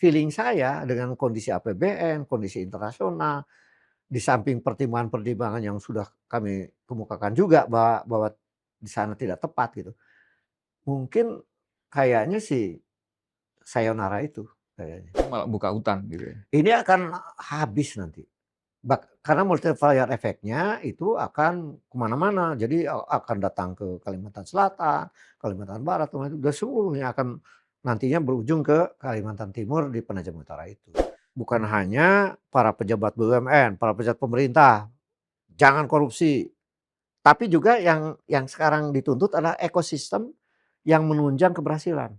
feeling saya dengan kondisi APBN, kondisi internasional, di samping pertimbangan-pertimbangan yang sudah kami kemukakan juga bahwa di sana tidak tepat gitu. Mungkin kayaknya sih sayonara itu kayaknya. Malah buka hutan gitu ya. Ini akan habis nanti. Karena multiplier efeknya itu akan kemana-mana. Jadi akan datang ke Kalimantan Selatan, Kalimantan Barat, dan seluruhnya akan nantinya berujung ke Kalimantan Timur di Penajam Utara itu. Bukan hanya para pejabat BUMN, para pejabat pemerintah, jangan korupsi. Tapi juga yang sekarang dituntut adalah ekosistem yang menunjang keberhasilan.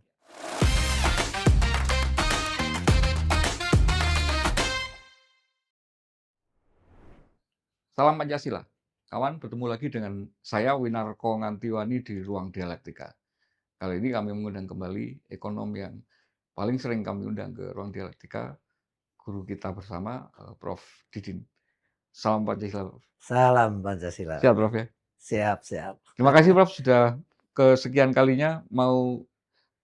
Salam Pancasila. Kawan, bertemu lagi dengan saya Winarko Ngantiwani di Ruang Dialektika. Kali ini kami mengundang kembali ekonom yang paling sering kami undang ke Ruang Dialektika, guru kita bersama, Prof. Didin. Salam Pancasila, Prof. Salam Pancasila. Siap, Prof ya? Siap, siap. Terima kasih, Prof, sudah kesekian kalinya mau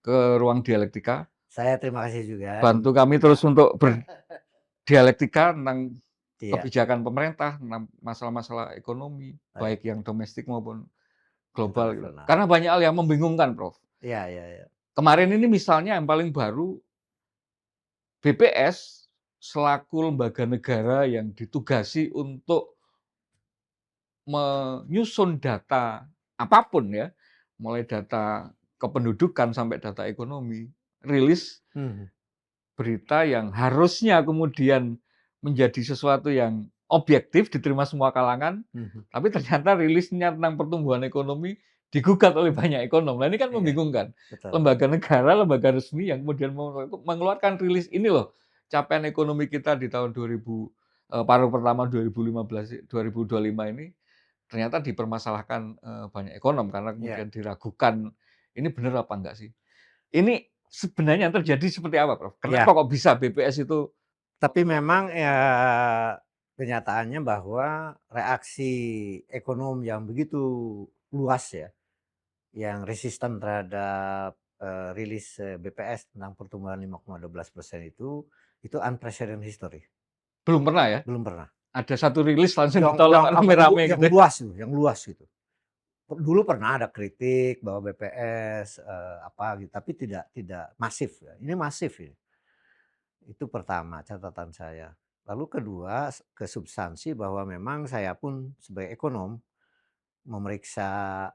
ke Ruang Dialektika. Saya terima kasih juga. Bantu kami terus untuk berdialektika tentang Iya. kebijakan pemerintah, tentang masalah-masalah ekonomi, baik yang domestik maupun global gitu. Internasional. Karena banyak hal yang membingungkan, Prof. Iya, iya, iya. Kemarin ini misalnya yang paling baru, BPS selaku lembaga negara yang ditugasi untuk menyusun data apapun ya, mulai data kependudukan sampai data ekonomi, rilis berita yang harusnya kemudian menjadi sesuatu yang objektif, diterima semua kalangan, tapi ternyata rilisnya tentang pertumbuhan ekonomi digugat oleh banyak ekonom. Nah, ini kan Iya, membingungkan. betul. Lembaga negara, lembaga resmi yang kemudian mengeluarkan rilis ini loh, capaian ekonomi kita di tahun 2000, paruh pertama 2015, 2025 ini ternyata dipermasalahkan banyak ekonom karena Iya. kemudian diragukan, ini benar apa enggak sih? Ini sebenarnya yang terjadi seperti apa, Prof? Kenapa kok bisa BPS itu? Tapi memang ya kenyataannya bahwa reaksi ekonom yang begitu luas ya, yang resisten terhadap rilis BPS tentang pertumbuhan 5,12% itu unprecedented history. Belum pernah ya? Belum pernah. Ada satu rilis langsung Yang ditolak rame-rame yang gitu ya? luas tuh, yang luas gitu. Dulu pernah ada kritik bahwa BPS apa gitu, tapi tidak masif ya. Ini masif ya. Itu pertama catatan saya. Lalu kedua, ke substansi bahwa memang saya pun sebagai ekonom memeriksa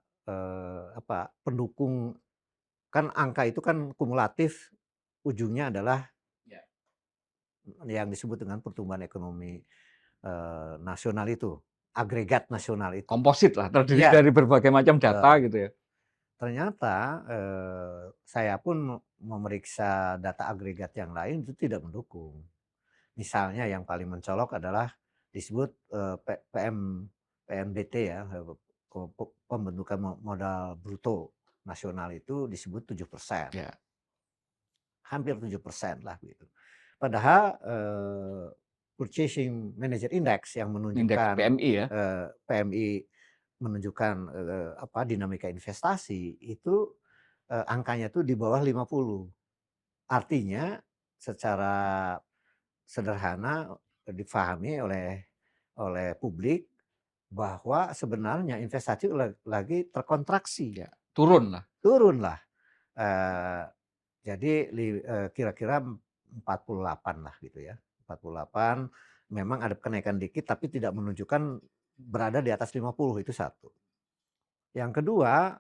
pendukung, kan angka itu kan kumulatif, ujungnya adalah yang disebut dengan pertumbuhan ekonomi nasional itu, agregat nasional itu. Komposit lah, terdiri Iya, dari berbagai macam data betul. gitu ya? Ternyata saya pun memeriksa data agregat yang lain itu tidak mendukung. Misalnya yang paling mencolok adalah disebut PMBT ya, pembentukan modal bruto nasional itu disebut 7%. Ya. Hampir 7% lah gitu. Padahal Purchasing Manager Index yang Indeks menunjukkan PMI ya? PMI menunjukkan dinamika investasi itu angkanya tuh di bawah 50. Artinya secara sederhana difahami oleh publik bahwa sebenarnya investasi lagi terkontraksi. Ya. Turun lah. Turunlah. Jadi kira-kira 48 lah gitu ya. 48 memang ada kenaikan dikit tapi tidak menunjukkan berada di atas 50, itu satu. Yang kedua,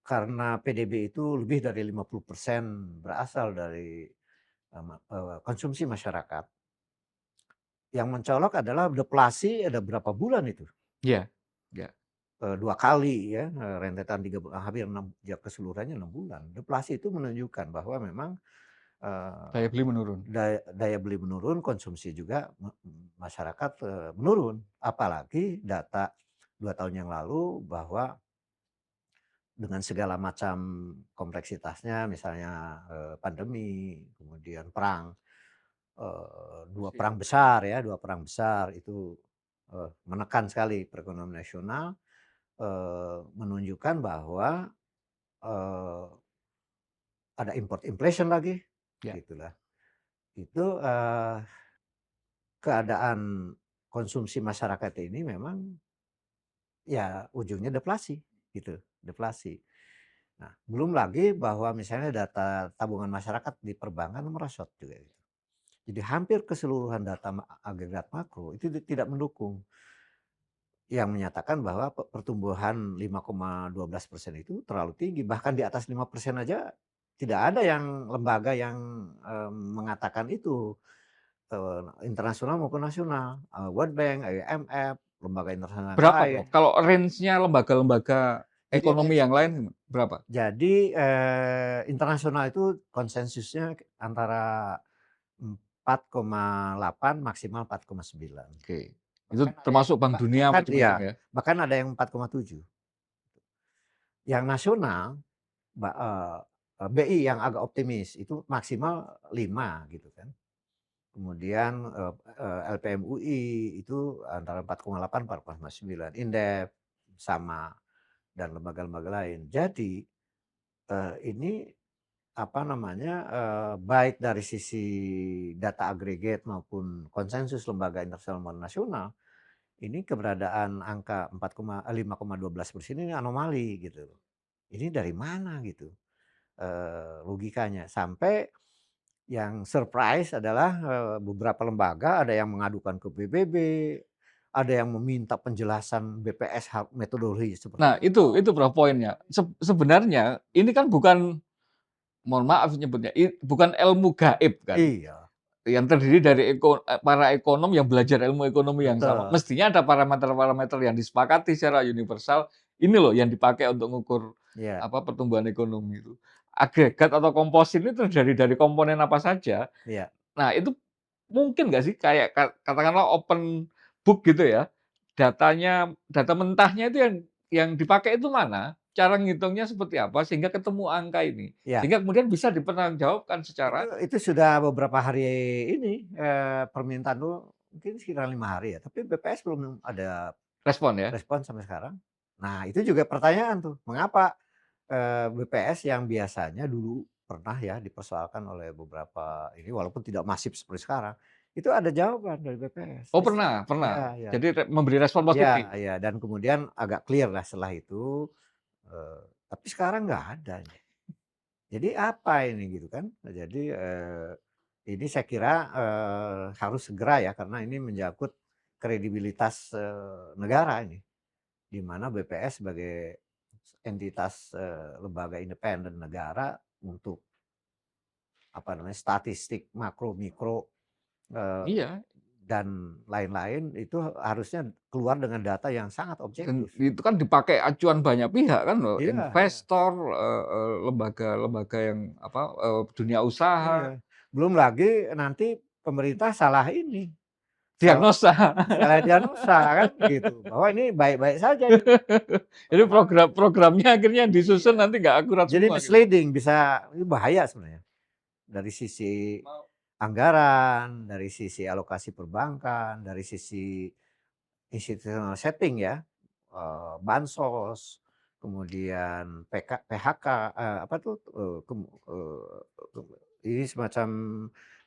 karena PDB itu lebih dari 50% berasal dari konsumsi masyarakat. Yang mencolok adalah deflasi ada berapa bulan itu? Iya. Ya. 2 kali ya, rentetan 3 bulan, hampir 6, ya keseluruhannya 6 bulan. Deflasi itu menunjukkan bahwa memang Daya beli menurun. daya beli menurun, konsumsi juga masyarakat menurun. Apalagi data 2 tahun yang lalu bahwa dengan segala macam kompleksitasnya, misalnya pandemi, kemudian perang, 2 perang besar ya, 2 perang besar itu menekan sekali perekonomian nasional, menunjukkan bahwa ada import inflation lagi. Ya. gitulah. Itu, keadaan konsumsi masyarakat ini memang ya ujungnya deflasi, gitu, deflasi. Nah, belum lagi bahwa misalnya data tabungan masyarakat di perbankan merosot juga gitu. Jadi hampir keseluruhan data agregat makro itu tidak mendukung, yang menyatakan bahwa pertumbuhan 5,12% itu terlalu tinggi, bahkan di atas 5% aja tidak ada yang lembaga yang, mengatakan itu, internasional maupun nasional, World Bank, IMF, lembaga internasional yang Berapa, lain. Prof? Kalau range-nya lembaga-lembaga Jadi ekonomi yang lain berapa? Jadi, internasional itu konsensusnya antara 4,8 maksimal 4,9. Oke. Itu Bahkan ada yang termasuk Bank Dunia bahkan macam-macam iya, ya? bahkan ada yang 4,7. Yang nasional BI yang agak optimis itu maksimal 5 gitu kan. Kemudian, LPM UI itu antara 4,8, 4,9, Indef sama, dan lembaga-lembaga lain. Jadi, ini apa namanya, baik dari sisi data agregat maupun konsensus lembaga internasional maupun nasional, ini keberadaan angka 5,12% ini anomali gitu loh. Ini dari mana gitu, logikanya. Sampai yang surprise adalah, beberapa lembaga ada yang mengadukan ke PBB, ada yang meminta penjelasan BPS metodologi seperti Nah, itu Prof poinnya. Sebenarnya ini kan bukan, mohon maaf nyebutnya, bukan ilmu gaib kan, iya, yang terdiri dari para ekonom yang belajar ilmu ekonomi yang sama. betul, Mestinya ada parameter-parameter yang disepakati secara universal, ini loh yang dipakai untuk mengukur iya, pertumbuhan ekonomi itu. Agregat atau komposit ini terdiri dari komponen apa saja. iya. Nah, itu mungkin nggak sih kayak katakanlah open book gitu ya, data mentahnya itu yang dipakai itu mana, cara ngitungnya seperti apa sehingga ketemu angka ini. Iya, Sehingga kemudian bisa dipertanggungjawabkan itu secara itu sudah beberapa hari ini, permintaan dulu mungkin sekitar 5 hari ya, tapi BPS belum ada respon ya. respon sampai sekarang. Nah, itu juga pertanyaan tuh, mengapa, BPS yang biasanya dulu pernah ya dipersoalkan oleh beberapa ini walaupun tidak masif seperti sekarang, itu ada jawaban dari BPS. Oh pernah pernah. Iya, iya. Jadi memberi respon Iya, positif. iya, dan kemudian agak clear lah setelah itu, tapi sekarang nggak ada ini. Jadi apa ini gitu kan. Nah jadi, ini saya kira, harus segera ya karena ini menyangkut kredibilitas, negara ini. Di mana BPS sebagai entitas, lembaga independen negara untuk apa namanya, statistik makro, mikro, eee, Iya, dan lain-lain itu harusnya keluar dengan data yang sangat dan objektif. itu kan dipakai acuan banyak pihak kan loh, Iya, iya, investor, lembaga-lembaga yang dunia usaha, iya. Belum lagi nanti pemerintah salah ini, salah diagnosa. salah diagnosa kan gitu, bahwa ini baik-baik saja ini, Jadi padahal programnya akhirnya disusun iya. nanti nggak akurat Jadi semua gitu. misleading, bisa ini bahaya sebenarnya. Dari sisi anggaran, dari sisi alokasi perbankan, dari sisi institutional setting ya, bansos, kemudian PHK, apa tuh, ini semacam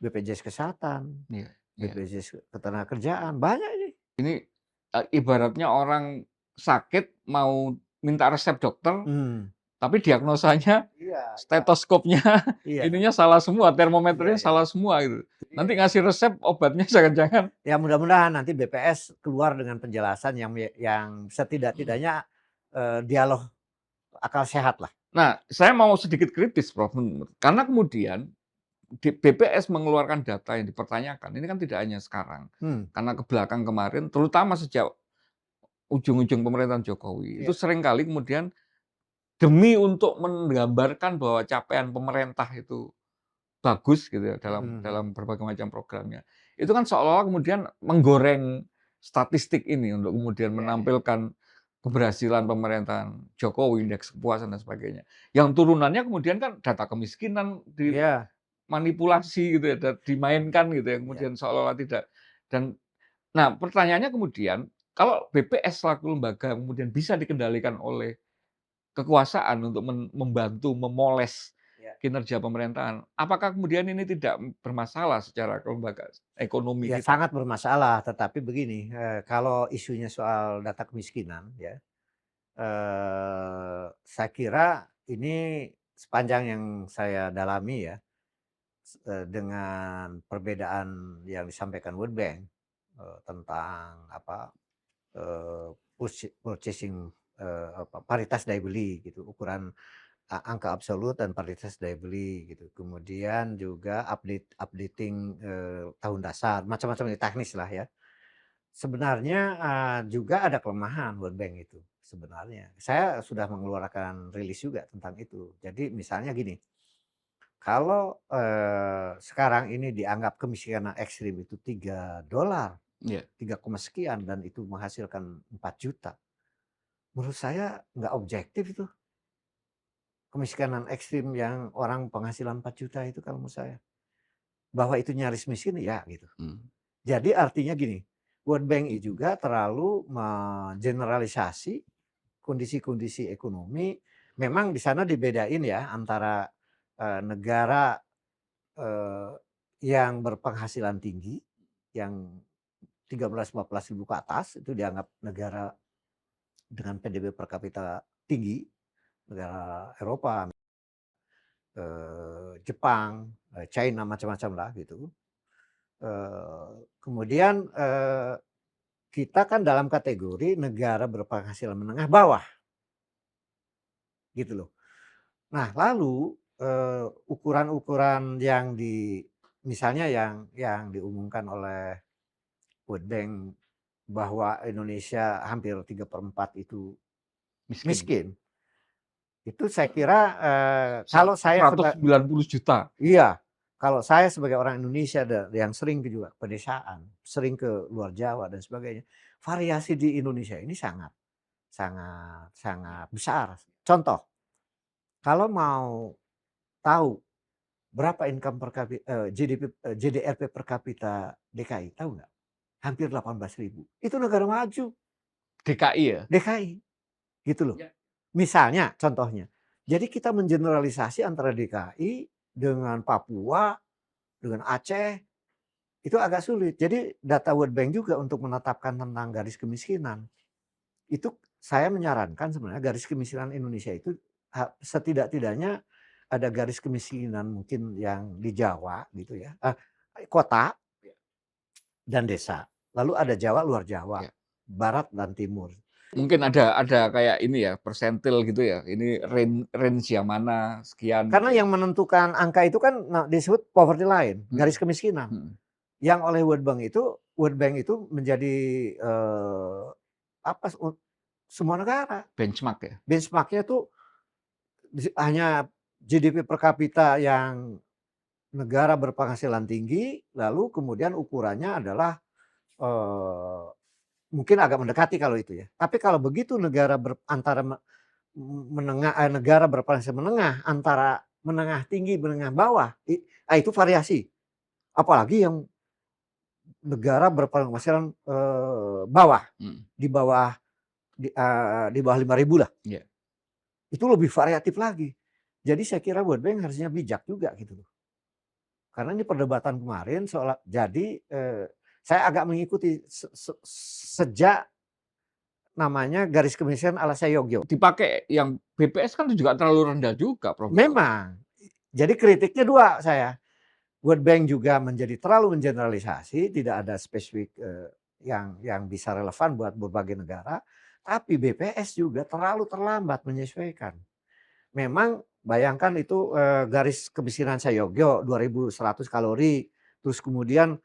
BPJS Kesehatan, Iya, iya. BPJS Ketenagakerjaan, banyak ini. Ini, ibaratnya orang sakit mau minta resep dokter, Hmm, tapi diagnosanya, iya, iya, stetoskopnya, iya, ininya salah semua, iya, termometernya iya. salah semua gitu. Itu dia Nanti yang ngasih resep obatnya jangan-jangan ya mudah-mudahan nanti BPS keluar dengan penjelasan yang setidak-tidaknya, dialog akal sehat lah. nah, saya mau sedikit kritis Prof, karena kemudian BPS mengeluarkan data yang dipertanyakan, ini kan tidak hanya sekarang, Hmm, karena ke belakang kemarin, terutama sejak ujung-ujung pemerintahan Jokowi, itu iya, seringkali kemudian demi untuk menggambarkan bahwa capaian pemerintah itu bagus gitu ya mhm, dalam mhm, dalam berbagai macam programnya. Itu kan seolah-olah kemudian menggoreng statistik ini untuk kemudian iya, menampilkan keberhasilan pemerintahan Jokowi, indeks kepuasan dan sebagainya. Yang turunannya kemudian kan data kemiskinan iya, dimanipulasi gitu ya, dimainkan gitu ya, iya, kemudian seolah-olah tidak. Dan nah pertanyaannya kemudian, kalau BPS selaku lembaga kemudian bisa dikendalikan oleh kekuasaan untuk membantu memoles iya, kinerja pemerintahan. Apakah kemudian ini tidak bermasalah secara kelembagaan ekonomi Ya kita? sangat bermasalah, tetapi begini, kalau isunya soal data kemiskinan ya, saya kira ini sepanjang yang saya dalami ya, dengan perbedaan yang disampaikan World Bank, tentang apa, purchasing, paritas daya beli gitu, ukuran angka absolut dan paritas daya beli gitu. Kemudian juga updating, tahun dasar, macam-macam teknis lah ya. Sebenarnya, juga ada kelemahan World Bank itu sebenarnya. Saya sudah mengeluarkan rilis juga tentang itu. Jadi misalnya gini, kalau, sekarang ini dianggap kemiskinan ekstrim itu $3, Iya. 3 koma sekian dan itu menghasilkan 4 juta. Menurut saya nggak objektif itu, kemiskinan ekstrim yang orang penghasilan 4 juta itu kalau menurut saya. Bahwa itu nyaris miskin ya gitu. Mmm. Jadi artinya gini, World Bank juga terlalu mengeneralisasi kondisi-kondisi ekonomi. Memang di sana dibedain ya antara, negara, eee, yang berpenghasilan tinggi, yang 13.000-14.000 ke atas itu dianggap negara dengan PDB per kapita tinggi, negara Eropa, Jepang, China, macam-macam lah gitu. Kemudian, kita kan dalam kategori negara berpenghasilan menengah bawah, gitu loh. Nah lalu, ukuran-ukuran yang misalnya yang diumumkan oleh World Bank bahwa Indonesia hampir 3/4 itu Miskin. miskin, itu saya kira, Sa kalau saya 190 juta. iya, kalau saya sebagai orang Indonesia yang sering juga ke pedesaan, sering ke luar Jawa dan sebagainya, variasi di Indonesia ini sangat sangat sangat besar. Contoh, kalau mau tahu berapa income per GDP, JDRP per kapita DKI, tahu nggak? Hampir 18.000. Itu negara maju, DKI ya? DKI, gitu loh. Ya. Misalnya, contohnya. Jadi kita mengeneralisasi antara DKI dengan Papua, dengan Aceh, itu agak sulit. Jadi data World Bank juga untuk menetapkan tentang garis kemiskinan, itu saya menyarankan sebenarnya garis kemiskinan Indonesia itu setidak-tidaknya ada garis kemiskinan mungkin yang di Jawa gitu ya, kota dan desa. Lalu ada Jawa, luar Jawa, Ya. barat dan timur. Mungkin ada kayak ini ya, persentil gitu ya, ini range yang mana, sekian Karena gitu ya? yang menentukan angka itu kan disebut poverty line, Mhm, garis kemiskinan. mhm. Yang oleh World Bank itu menjadi, apa, semua negara. Benchmark ya? Benchmark-nya tuh hanya GDP per kapita yang negara berpenghasilan tinggi, lalu kemudian ukurannya adalah, eee, mungkin agak mendekati kalau itu ya. Tapi kalau begitu negara antara negara berpenghasilan menengah, antara menengah tinggi, menengah bawah, itu variasi. Apalagi yang negara berpenghasilan, bawah, Mhm, di bawah di bawah 5.000 lah. iya. Itu lebih variatif lagi. Jadi saya kira World Bank harusnya bijak juga gitu loh. Karena ini perdebatan kemarin jadi, saya agak mengikuti sejak namanya garis kemiskinan ala Sayogyo. Dipakai yang BPS kan juga terlalu rendah juga, Prof. Memang. Jadi kritiknya 2 saya. World Bank juga menjadi terlalu mengeneralisasi, tidak ada spesifik, yang bisa relevan buat berbagai negara, tapi BPS juga terlalu terlambat menyesuaikan. Memang bayangkan itu, garis kemiskinan Sayogyo 2.100 kalori, terus kemudian,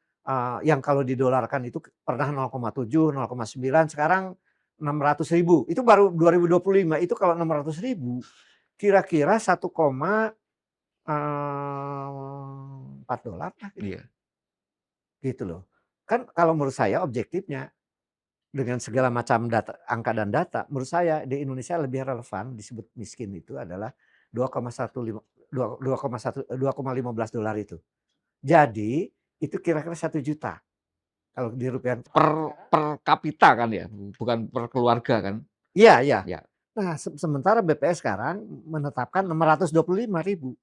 yang kalau didolarkan itu pernah 0,7, 0,9, sekarang 600.000. Itu baru 2025, itu kalau 600.000 kira-kira $4 lah gitu. Iya. Gitu loh. Kan kalau menurut saya objektifnya dengan segala macam data, angka dan data, menurut saya di Indonesia lebih relevan disebut miskin itu adalah 2,15 dolar itu. Jadi itu kira-kira 1 juta kalau dirupiahkan. Per per kapita kan ya, bukan per keluarga kan? Iya iya. Ya. Nah sementara BPS sekarang menetapkan 625.000.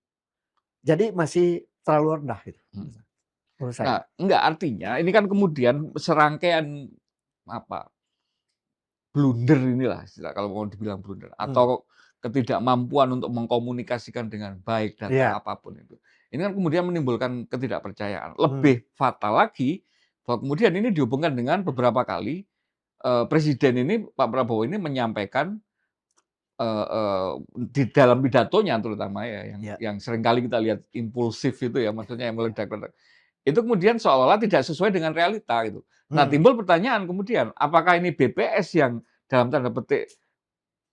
Jadi masih terlalu rendah gitu Hmm. menurut saya. Nah, enggak, artinya ini kan kemudian serangkaian apa, blunder inilah istilah kalau mau dibilang blunder Mmm, atau ketidakmampuan untuk mengkomunikasikan dengan baik data iya, apapun itu. Ini kan kemudian menimbulkan ketidakpercayaan. mmm, Lebih fatal lagi bahwa kemudian ini dihubungkan dengan beberapa kali, presiden ini, Pak Prabowo ini menyampaikan, eee eee, di dalam pidatonya terutama ya, iya, yang seringkali kita lihat impulsif itu ya, maksudnya yang meledak-ledak. Itu kemudian seolah-olah tidak sesuai dengan realita gitu. Nah, mhm, timbul pertanyaan kemudian, apakah ini BPS yang dalam tanda petik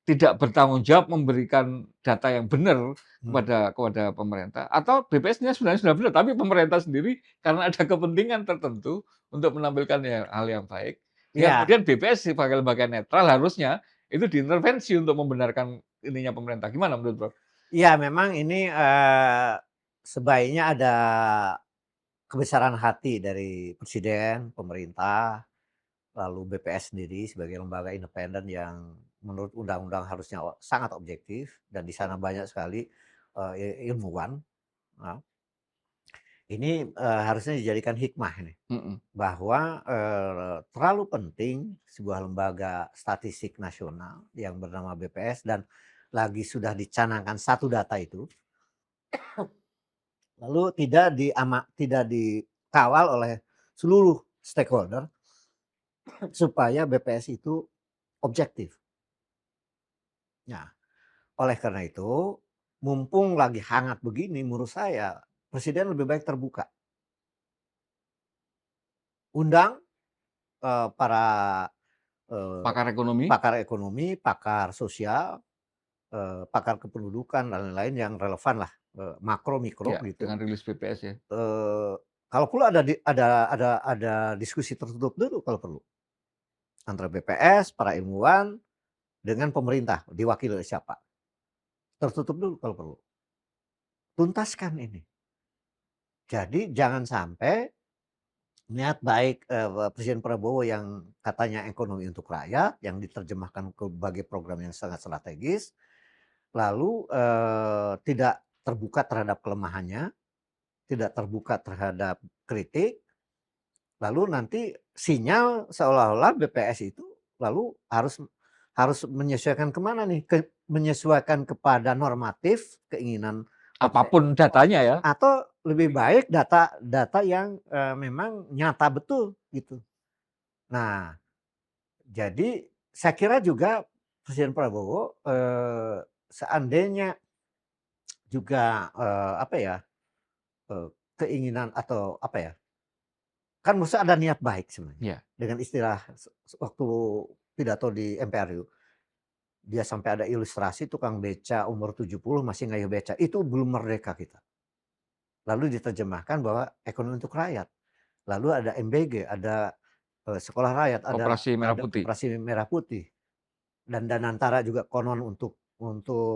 tidak bertanggung jawab memberikan data yang benar mmm, kepada pemerintah, atau BPS-nya sebenarnya sudah benar, tapi pemerintah sendiri karena ada kepentingan tertentu untuk menampilkan hal yang baik, sehingga iya, kemudian BPS sebagai lembaga netral harusnya itu diintervensi untuk membenarkan ininya pemerintah. Gimana menurut Bro? iya memang ini, sebaiknya ada kebesaran hati dari presiden, pemerintah, lalu BPS sendiri sebagai lembaga independen yang menurut undang-undang harusnya sangat objektif dan di sana banyak sekali, ilmuwan. Nah, ini, harusnya dijadikan hikmah ini, Mhm, bahwa, terlalu penting sebuah lembaga statistik nasional yang bernama BPS dan lagi sudah dicanangkan satu data itu, lalu tidak dikawal oleh seluruh stakeholder supaya BPS itu objektif. Nah, oleh karena itu, mumpung lagi hangat begini menurut saya, presiden lebih baik terbuka. Undang, para, eee, pakar ekonomi, pakar ekonomi, pakar sosial, pakar kependudukan dan lain-lain yang relevan lah, makro, mikro ya gitu. dengan rilis BPS ya. Eee, Kalau perlu ada diskusi tertutup dulu kalau perlu, antara BPS, para ilmuwan, dengan pemerintah, diwakili oleh siapa. Tertutup dulu kalau perlu. Tuntaskan ini. Jadi jangan sampai niat baik, Presiden Prabowo yang katanya ekonomi untuk rakyat, yang diterjemahkan ke berbagai program yang sangat strategis, lalu, tidak terbuka terhadap kelemahannya, tidak terbuka terhadap kritik, lalu nanti sinyal seolah-olah BPS itu lalu harus harus menyesuaikan kemana nih, menyesuaikan kepada normatif, keinginan Apapun datanya ya. atau lebih baik data yang, memang nyata betul gitu. Nah, jadi saya kira juga Presiden Prabowo, seandainya juga, apa ya, keinginan atau apa ya, kan maksudnya ada niat baik sebenarnya. Ya, Dengan istilah waktu pidato di MPRU, dia sampai ada ilustrasi tukang beca umur 70 masih ngayuh beca, itu belum merdeka kita. Lalu diterjemahkan bahwa ekonomi untuk rakyat. Lalu ada MBG, ada, sekolah rakyat, Koperasi Merah ada Putih. koperasi merah putih. Dan Danantara juga konon untuk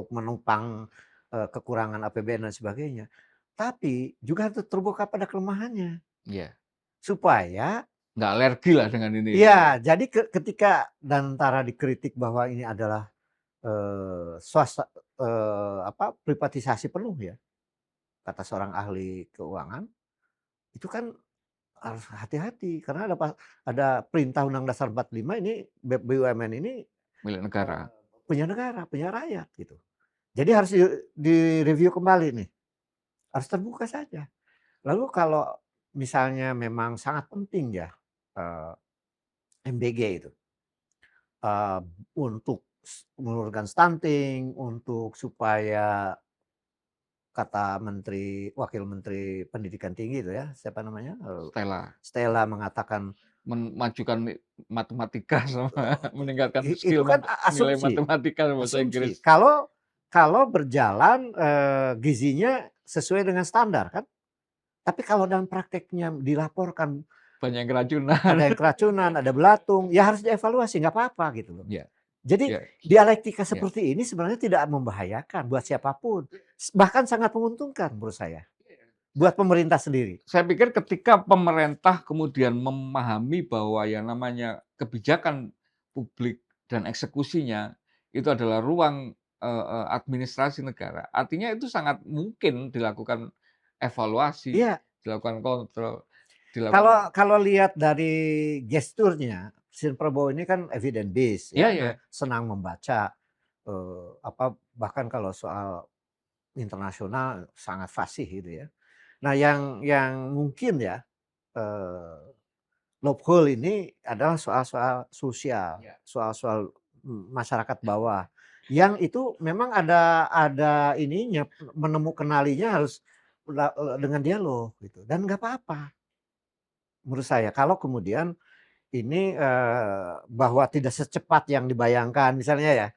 menopang, kekurangan APBN dan sebagainya. Tapi juga harus terbuka pada kelemahannya, Iya, supaya nggak alergi lah dengan ini gitu ya. iya, jadi ketika Danantara dikritik bahwa ini adalah, swasta apa, privatisasi penuh ya, kata seorang ahli keuangan, itu kan harus hati-hati karena ada perintah Undang Dasar 45 ini BUMN ini, Milik negara. punya negara, punya rakyat gitu. Jadi harus direview kembali nih, harus terbuka saja. Lalu kalau misalnya memang sangat penting ya, eee, MBG itu, eee, untuk menurunkan stunting, untuk supaya kata Wakil Menteri Pendidikan Tinggi itu ya, siapa namanya, Stella. Stella mengatakan, Memajukan matematika sama meningkatkan skill itu kan nilai asumsi, matematika dan bahasa asumsi. Inggris. Kalau berjalan, gizinya sesuai dengan standar kan. Tapi kalau dalam prakteknya dilaporkan Banyak yang keracunan. ada yang keracunan, ada belatung, ya harus dievaluasi, nggak apa-apa gitu loh. Iya, Jadi iya, dialektika iya. seperti ini sebenarnya tidak membahayakan buat siapapun, bahkan sangat menguntungkan menurut saya, buat pemerintah sendiri. Saya pikir ketika pemerintah kemudian memahami bahwa yang namanya kebijakan publik dan eksekusinya itu adalah ruang, administrasi negara, artinya itu sangat mungkin dilakukan evaluasi, Iya, dilakukan kontrol, kalau dilakukan kalau lihat dari gesturnya, Presiden Prabowo ini kan evidence based iya ya, iya, senang membaca, apa, bahkan kalau soal internasional sangat fasih gitu ya. Nah yang mungkin ya, eee, loophole ini adalah soal-soal sosial, iya, soal-soal, masyarakat bawah, yang itu memang ada ininya, kenalinya harus dengan dialog gitu, dan nggak apa-apa menurut saya kalau kemudian ini, bahwa tidak secepat yang dibayangkan misalnya ya,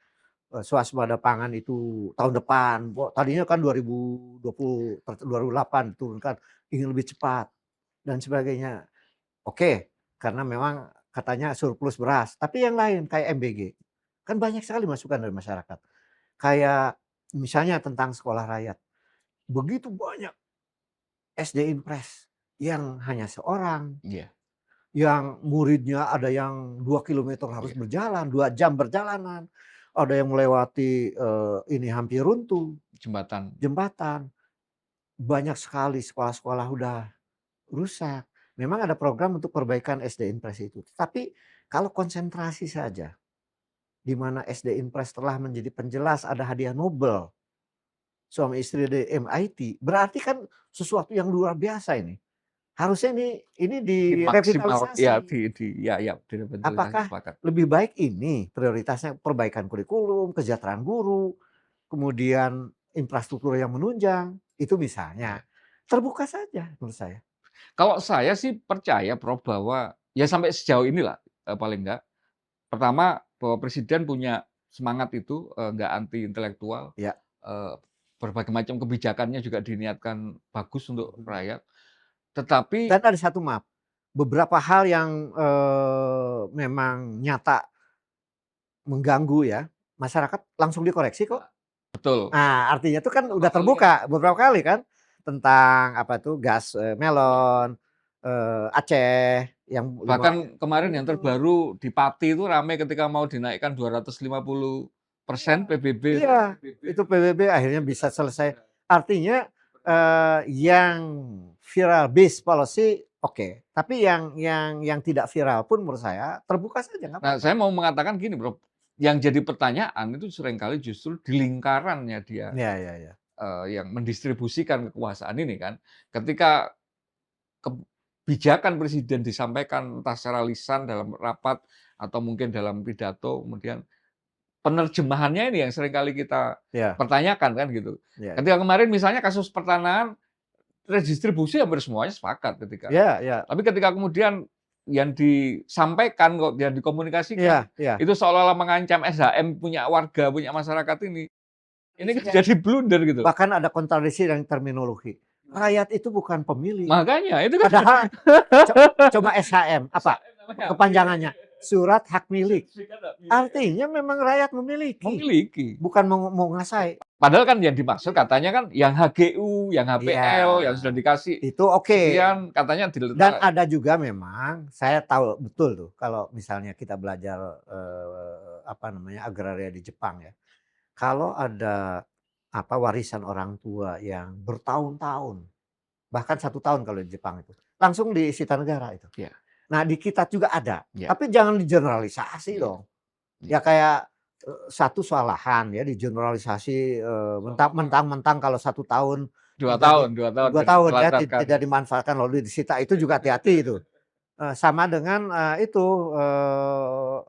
swasembada pangan itu tahun depan, tadinya kan 2020 2008 diturunkan, ingin lebih cepat dan sebagainya. Oke, karena memang katanya surplus beras, tapi yang lain kayak MBG, kan banyak sekali masukan dari masyarakat. Kayak misalnya tentang sekolah rakyat, begitu banyak SD Impres yang hanya seorang, iya, yang muridnya ada yang 2 kilometer harus iya, berjalan, 2 jam perjalanan, ada yang melewati, ini hampir runtuh, jembatan. jembatan. Banyak sekali sekolah-sekolah udah rusak. Memang ada program untuk perbaikan SD Impres itu. Tapi kalau konsentrasi saja, di mana SD Impres telah menjadi penjelas ada hadiah Nobel, suami istri dari MIT, berarti kan sesuatu yang luar biasa ini. Harusnya ini Maksimal ya direvitalisasi. ya ya, direvitalisasi Apakah sepakat. lebih baik ini prioritasnya perbaikan kurikulum, kesejahteraan guru, kemudian infrastruktur yang menunjang, itu misalnya. Iya. Terbuka saja menurut saya. Kalau saya sih percaya Prof, bahwa ya sampai sejauh inilah, paling enggak, pertama bahwa presiden punya semangat itu, nggak anti intelektual, Ya. eee, berbagai macam kebijakannya juga diniatkan bagus untuk Mhm. rakyat, tetapi Dan ada satu maaf, beberapa hal yang, memang nyata mengganggu ya, masyarakat langsung dikoreksi kok. betul, Nah, artinya itu kan beberapa udah kali kan terbuka beberapa kali kan, tentang apa tuh, gas, iya. melon, Aceh yang Bahkan kemarin yang mhm, terbaru di Pati itu ramai ketika mau dinaikkan 250% PBB itu. iya, itu PBB akhirnya bisa selesai. Artinya, yang viral based policy oke, tapi yang tidak viral pun menurut saya terbuka saja nggak Nah, apa-apa. saya mau mengatakan gini Bro, yang jadi pertanyaan itu seringkali justru di lingkarannya dia, Iya iya iya. yang mendistribusikan kekuasaan ini kan. Ketika kebijakan presiden disampaikan entah secara lisan dalam rapat atau mungkin dalam pidato, kemudian penerjemahannya ini yang seringkali kita Iya pertanyakan kan gitu. iya iya. Ketika kemarin misalnya kasus pertanahan, redistribusi hampir semuanya sepakat ketika. Iya iya. Tapi ketika kemudian yang disampaikan kok, yang dikomunikasikan, Iya iya. itu seolah-olah mengancam SHM punya warga, punya masyarakat ini kan Iya. jadi blunder gitu. Bahkan ada kontradiksi dalam terminologi. Rakyat itu bukan pemilik. Makanya itu kan Padahal co coba SHM, apa SHM namanya hak milik. kepanjangannya? Surat hak milik. Sertifikat hak milik. Artinya memang rakyat memiliki, Memiliki. bukan mau ngasai. Padahal kan yang dimaksud katanya kan yang HGU, yang Iya, HPL, yang sudah dikasih itu oke. sekian katanya Dan diletak. ada juga memang, saya tahu betul tuh kalau misalnya kita belajar, apa namanya, agraria di Jepang ya. Kalau ada, apa, warisan orang tua yang bertahun-tahun, bahkan 1 tahun kalau di Jepang itu, langsung disita negara itu. Iya, Nah di kita juga ada, iya, tapi jangan digeneralisasi iya, dong. iya. Ya kayak, satu soal lahan ya digeneralisasi, mentang-mentang kalau 1 tahun 2 tidak tahun 2 tahun 2 tahun ya ditelantarkan. tidak dimanfaatkan lalu disita itu juga hati-hati itu. Sama dengan, itu,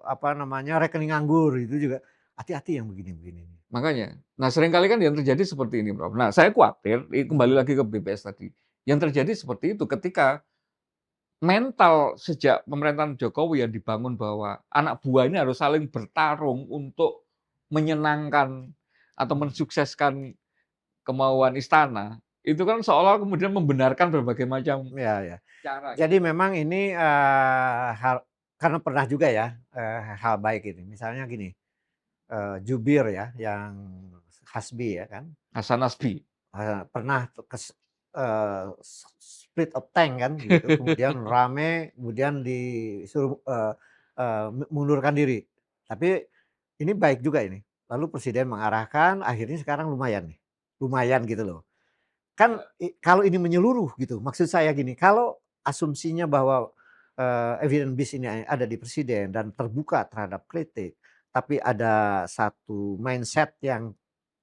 apa namanya, rekening nganggur itu juga hati-hati yang begini-begini. Makanya. Nah, seringkali kan yang terjadi seperti ini, Prof. Nah, saya khawatir kembali Mhm. lagi ke BPS tadi. Yang terjadi seperti itu ketika mental sejak pemerintahan Jokowi yang dibangun bahwa anak buah ini harus saling bertarung untuk menyenangkan atau Mhm. mensukseskan kemauan istana, itu kan seolah kemudian membenarkan berbagai macam Iya iya. cara Jadi gitu. memang ini, hal karena pernah juga ya, hal baik ini. Misalnya gini, jubir ya yang Hasbi ya kan, Hasan Nasbi. pernah split of tank kan gitu, kemudian rame, kemudian disuruh, mundurkan diri. Tapi ini baik juga ini, lalu presiden mengarahkan, akhirnya sekarang lumayan nih, lumayan gitu loh. kan kalau ini menyeluruh gitu, maksud saya gini, kalau asumsinya bahwa evidence base ini ada di presiden dan terbuka terhadap kritik, tapi ada satu mindset yang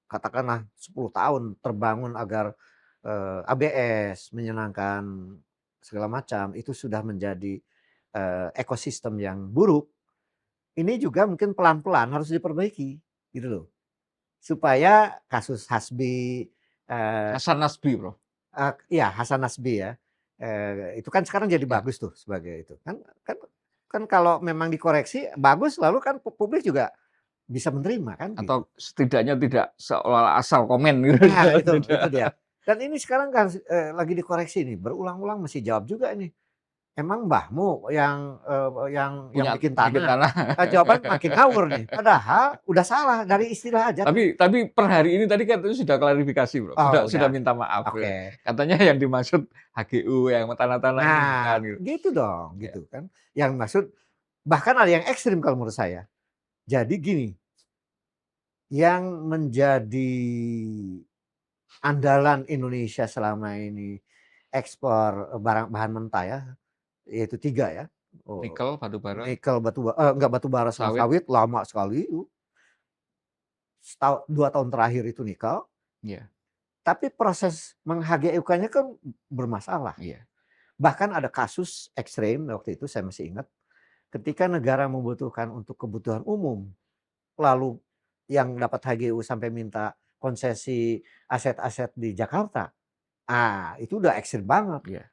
katakanlah 10 tahun terbangun agar ABS, menyenangkan segala macam, itu sudah menjadi ekosistem yang buruk. Ini juga mungkin pelan-pelan harus diperbaiki gitu loh. Supaya kasus Hasbi, eee Hasan Nasbi, Prof. Iya, Hasan Nasbi ya, itu kan sekarang jadi Ya. bagus tuh sebagai itu. Kan kan kalau memang dikoreksi bagus, lalu kan publik juga bisa menerima kan gitu. Atau setidaknya tidak seolah asal komen gitu. Nah itu Tidak. dia. Dan ini sekarang kan, lagi dikoreksi nih, berulang-ulang mesti jawab juga ini. "Emang mbahmu yang Punya bikin bikin tanah?" tanah. Jawaban makin ngawur nih, padahal udah salah dari istilah aja tuh. Tapi per hari ini tadi kan itu sudah klarifikasi, Bro. Sudah Oh sudah udah, minta maaf ya. oke. Katanya yang dimaksud HGU yang tanah-tanah ini bukan Nah, gitu. gitu dong, Ya. gitu kan. Yang maksud bahkan ada yang ekstrim kalau menurut saya. Jadi gini, yang menjadi andalan Indonesia selama ini ekspor barang bahan mentah ya, yaitu 3 ya, Nikel, batu bara, nikel, enggak batu bara sama sawit. sawit lama sekali itu, 2 tahun terakhir itu nikel, Iya, tapi proses meng-HGU-kannya kan bermasalah. iya. Bahkan ada kasus ekstrim waktu itu saya masih ingat, ketika negara membutuhkan untuk kebutuhan umum, lalu yang dapat HGU sampai minta konsesi aset-aset di Jakarta, itu udah ekstrim banget Iya,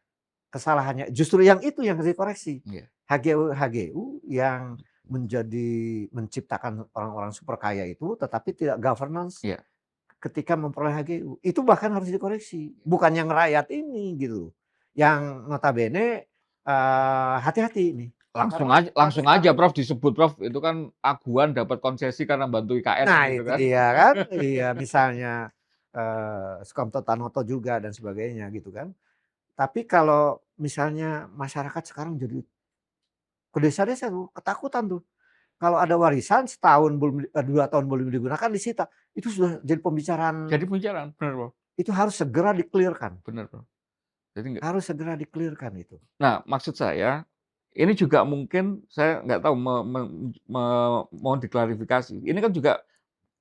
kesalahannya. Justru yang itu yang harus dikoreksi. iya. HGU yang menciptakan orang-orang super kaya itu, tetapi tidak governance Iya. ketika memperoleh HGU. Itu bahkan harus dikoreksi. Bukan yang rakyat ini gitu. Yang notabene hati-hati ini. Langsung aja Prof disebut Prof, itu kan Aguan dapat konsesi karena bantu IKN Nah gitu itu kan. dia kan, iya misalnya, Sukamto Tanoto juga dan sebagainya gitu kan. Tapi kalau misalnya masyarakat sekarang jadi ke desa-desa tuh ketakutan tuh, kalau ada warisan setahun belum 2 tahun belum digunakan disita, itu sudah jadi pembicaraan, Jadi pembicaraan, benar Prof, itu harus segera di-clear-kan, benar Prof. Jadi nggak. harus segera di-clear-kan itu. Nah, maksud saya, ini juga mungkin saya nggak tahu mohon diklarifikasi. Ini kan juga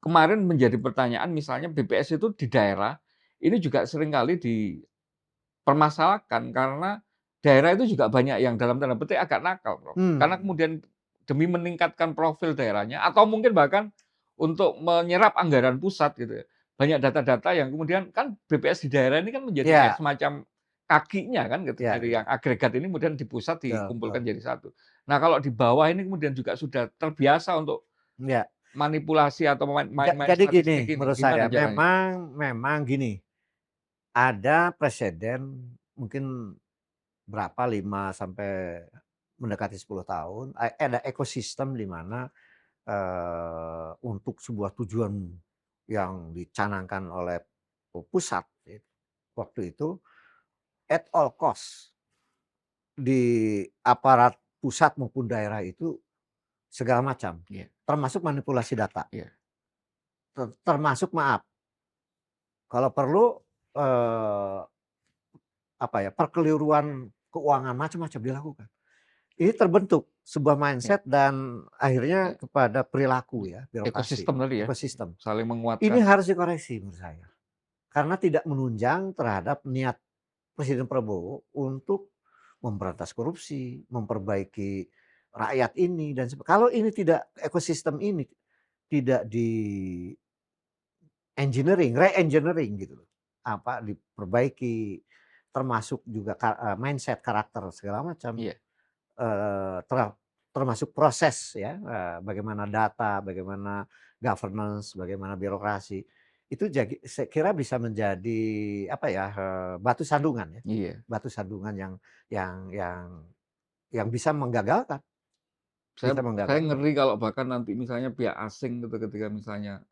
kemarin menjadi pertanyaan misalnya BPS itu di daerah, ini juga seringkali dipermasalahkan karena daerah itu juga banyak yang dalam tanda petik agak nakal, Prof. Karena Mmm, kemudian demi meningkatkan profil daerahnya atau mungkin bahkan untuk menyerap anggaran pusat gitu ya. Banyak data-data yang kemudian kan BPS di daerah ini kan menjadi kayak iya semacam kakinya kan gitu, iya dari iya, yang agregat ini kemudian di pusat betul betul. dikumpulkan jadi satu. Nah, kalau di bawah ini kemudian juga sudah terbiasa untuk Iya, manipulasi atau main-main jadi gini statistik ini, menurut gimana saya, caranya? memang gini, ada presiden mungkin berapa, 5 sampai mendekati 10 tahun, ada ekosistem di mana, untuk sebuah tujuan yang dicanangkan oleh pusat waktu itu, at all cost di aparat pusat maupun daerah itu segala macam, Iya, termasuk manipulasi data, iya, termasuk maaf, kalau perlu, eee, apa ya, perkeliruan keuangan macam-macam dilakukan. Ini terbentuk sebuah iya, mindset dan akhirnya iya. kepada perilaku ya, birokrasi, Ekosistem tadi ya, ekosistem. saling Ini menguatkan. harus dikoreksi menurut saya, karena tidak menunjang terhadap niat Presiden Prabowo untuk memberantas korupsi, memperbaiki rakyat ini dan kalau ini tidak ekosistem ini tidak di-engineering, re-engineering gitu loh, diperbaiki, termasuk juga mindset, karakter segala macam. Iya. Eee, ter termasuk proses ya, bagaimana data, bagaimana governance, bagaimana birokrasi, itu saya kira bisa menjadi apa ya, batu sandungan ya, Iya. batu sandungan yang yang yang bisa menggagalkan, Saya bisa saya menggagalkan. ngeri kalau bahkan nanti misalnya pihak asing gitu ketika misalnya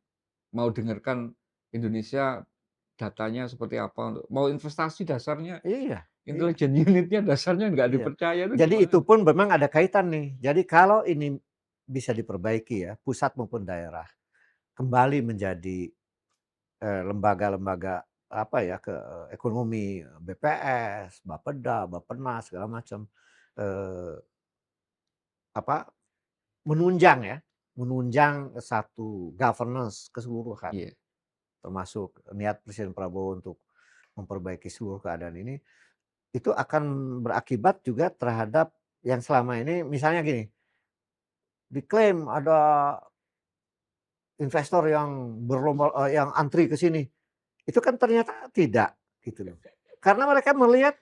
mau dengarkan Indonesia datanya seperti apa untuk mau investasi dasarnya Iya iya intelijen unitnya dasarnya nggak iya. dipercaya itu Jadi gimana? itu pun memang ada kaitan nih. Jadi kalau ini bisa diperbaiki ya, pusat maupun daerah, kembali menjadi lembaga-lembaga apa ya, ke ekonomi, BPS, Bapeda, Bappenas, segala macam, eee, apa, menunjang ya, menunjang satu governance keseluruhan, Iya. termasuk niat Presiden Prabowo untuk memperbaiki seluruh keadaan ini, itu akan berakibat juga terhadap yang selama ini misalnya gini, diklaim ada investor yang yang antri ke sini, itu kan ternyata tidak, gitu loh. Karena mereka melihat,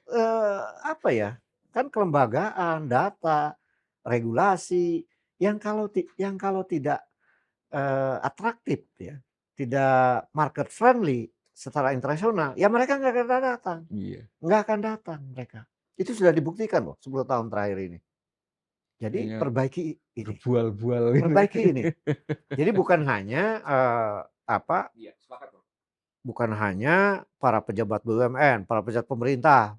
apa ya, kan kelembagaan, data, regulasi yang kalau tidak, atraktif ya, tidak market friendly secara internasional, ya mereka Iya. nggak akan datang mereka. Itu sudah dibuktikan loh 10 tahun terakhir ini. Jadi Kayaknya perbaiki ini, berbual-bual ini. perbaiki ini. Jadi bukan hanya, apa, Iya, sepakat, Bro. bukan hanya para pejabat BUMN, para pejabat pemerintah,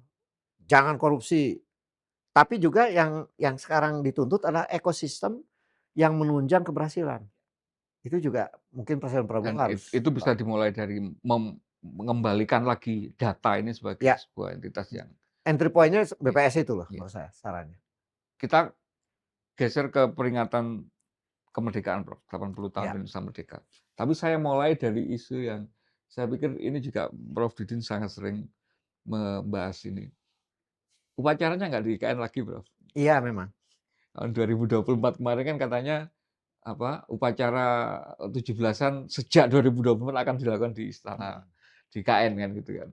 jangan korupsi, tapi juga yang sekarang dituntut adalah ekosistem yang menunjang keberhasilan. Itu juga mungkin Presiden Prabowo Dan harus, itu bisa dimulai dari mengembalikan lagi data ini sebagai ya, sebuah entitas yang entry point-nya iya, BPS itu loh iya. menurut saya sarannya. Kita geser ke peringatan kemerdekaan, Prof, 80 tahun Ya, Indonesia Merdeka. Tapi saya mulai dari isu yang saya pikir ini juga Prof Didin sangat sering membahas ini. Upacaranya nggak di IKN lagi, Prof. iya memang. Tahun 2024 kemarin kan katanya upacara 17-an sejak 2024 akan dilakukan di istana, Mhm. di IKN kan gitu kan.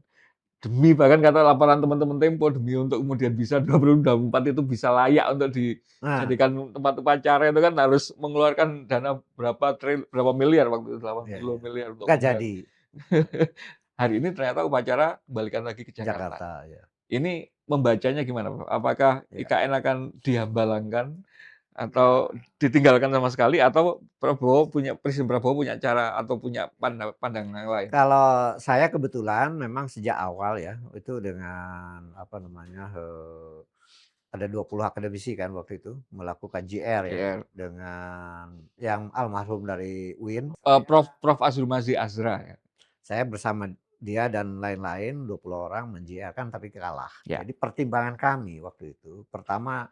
Demi bahkan kata laporan teman-teman Tempo, demi untuk kemudian bisa 2024 itu bisa layak untuk Nah, dijadikan tempat upacara itu kan harus mengeluarkan dana berapa miliar waktu itu, iya 80 iya. miliar untuk Nggak membangun. jadi Hari ini ternyata upacara kembalikan lagi ke Jakarta. Jakarta, ya. Ini membacanya gimana, Prof? Apakah Ya. IKN akan dihambalangkan atau ditinggalkan sama sekali atau Presiden Prabowo punya cara atau punya pandangan yang lain? Kalau saya kebetulan memang sejak awal ya, itu dengan apa namanya, ada 20 akademisi kan waktu itu melakukan JR ya, JR. dengan yang almarhum dari UIN. Prof. Azrumasi Azra ya? Saya bersama dia dan lain-lain 20 orang men-JR kan tapi kalah. Ya. Jadi pertimbangan kami waktu itu, pertama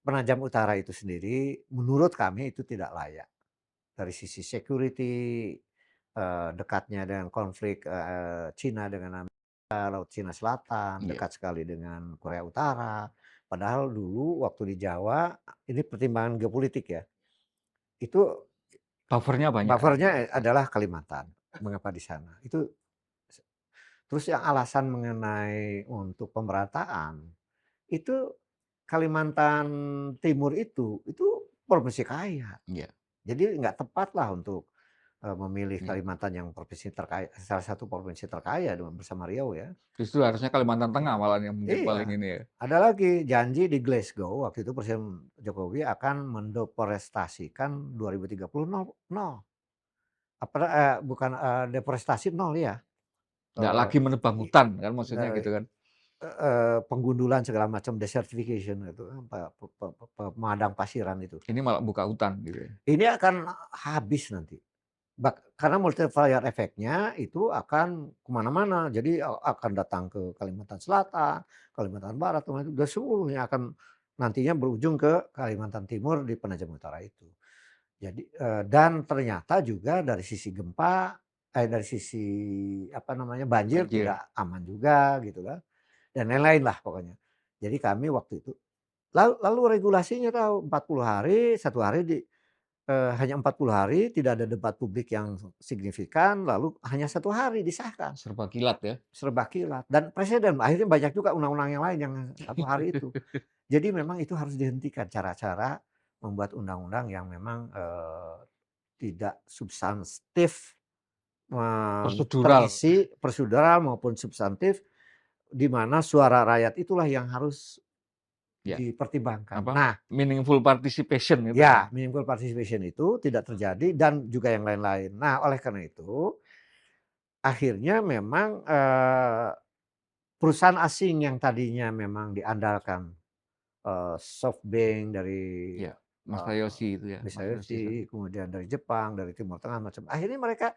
Penajam Utara itu sendiri menurut kami itu tidak layak. Dari sisi security, dekatnya dengan konflik, Cina dengan Laut Cina Selatan, Iya. dekat sekali dengan Korea Utara. Padahal dulu waktu di Jawa, ini pertimbangan geopolitik ya, itu Buffer-nya banyak kan? buffer-nya adalah Kalimantan. Mengapa di sana? Itu terus yang alasan mengenai untuk pemerataan, itu Kalimantan Timur itu provinsi kaya. Iya, Jadi nggak tepat lah untuk, memilih iya. Kalimantan yang provinsi terkaya, salah satu provinsi terkaya dengan bersama Riau ya. Justru harusnya Kalimantan Tengah malah yang mungkin paling Iya, ini ya. ada lagi janji di Glasgow waktu itu Presiden Jokowi akan mendeforestasikan 2030 nol. Bukan, deforestasi nol ya, Nggak eee, lagi menebang i hutan kan maksudnya eee gitu kan. penggundulan segala macam desertification itu kan, pemadang pasiran itu. Ini malah buka hutan gitu ya. Ini akan habis nanti. Karena multiplier efeknya itu akan kemana mana. Jadi akan datang ke Kalimantan Selatan, Kalimantan Barat, dan seluruhnya akan nantinya berujung ke Kalimantan Timur di Penajam Utara itu. Jadi, dan ternyata juga dari sisi gempa, dari sisi apa namanya, banjir Banjir. tidak aman juga gitu kan, dan lain-lain lah pokoknya. Jadi kami waktu itu lalu regulasinya tahu 40 hari, 1 hari hanya 40 hari, tidak ada debat publik yang signifikan, lalu hanya 1 hari disahkan, Serba kilat ya. serba kilat. Dan presiden, akhirnya banyak juga undang-undang yang lain yang 1 hari itu. Jadi memang itu harus dihentikan cara-cara membuat undang-undang yang memang, tidak substantif, Prosedural. terisi prosedural maupun substantif, di mana suara rakyat itulah yang harus Ya, dipertimbangkan. apa, Nah, meaningful participation itu ya. ya, meaningful participation itu tidak terjadi dan juga yang lain-lain. Nah, oleh karena itu, akhirnya memang, perusahaan asing yang tadinya memang diandalkan, SoftBank dari, Ya, eee, Masayoshi itu ya, Masayoshi Masayoshi, kan. kemudian dari Jepang, dari Timur Tengah macam, akhirnya mereka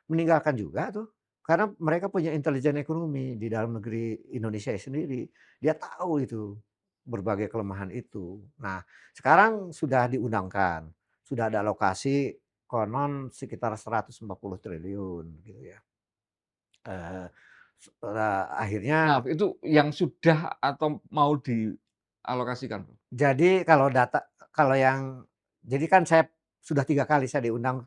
meninggalkan juga tuh. karena mereka punya intelijen ekonomi di dalam negeri Indonesia sendiri. Dia tahu itu, berbagai kelemahan itu. Nah, sekarang sudah diundangkan, sudah ada alokasi konon sekitar 140 triliun gitu ya. Eee, Maaf, akhirnya itu yang sudah atau mau dialokasikan? jadi kalau yang jadi kan sudah 3 kali saya diundang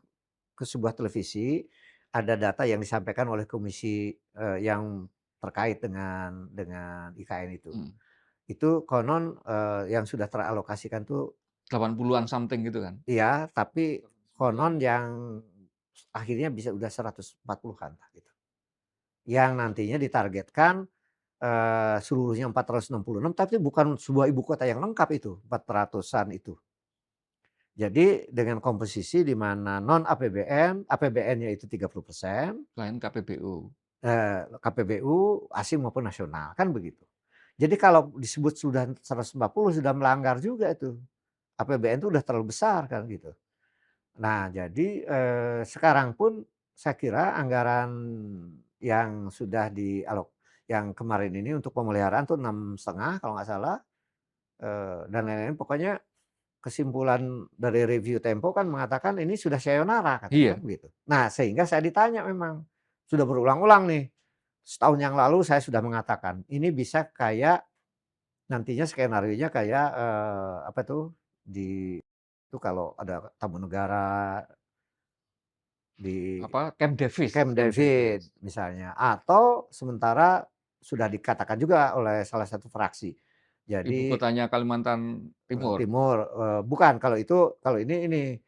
ke sebuah televisi, ada data yang disampaikan oleh komisi, yang terkait dengan IKN itu. Mhm, Itu konon, yang sudah teralokasikan tuh 80-an something gitu kan? iya, tapi konon yang akhirnya bisa udah 140-an lah gitu. Yang nantinya ditargetkan, seluruhnya 466, tapi bukan sebuah ibu kota yang lengkap itu, 400-an itu. Jadi dengan komposisi di mana non APBN, APBN-nya itu 30%, Selain KPBU. KPBU asing maupun nasional, kan begitu. Jadi kalau disebut sudah 140 sudah melanggar juga itu. APBN itu udah terlalu besar kan gitu. Nah jadi, sekarang pun saya kira anggaran yang sudah yang kemarin ini untuk pemeliharaan tuh 6,5 kalau nggak salah, dan lain-lain pokoknya kesimpulan dari review Tempo kan mengatakan ini sudah sayonara katanya kan Iya, begitu. Nah sehingga saya ditanya memang, sudah berulang-ulang nih, setahun yang lalu saya sudah mengatakan ini bisa kayak nantinya skenarionya kayak, apa tuh, itu kalau ada tamu negara di apa, Camp Davis Camp Camp David Davis. misalnya, atau sementara sudah dikatakan juga oleh salah satu fraksi. Ibu Jadi kotanya Kalimantan Timur. Timur, bukan kalau ini,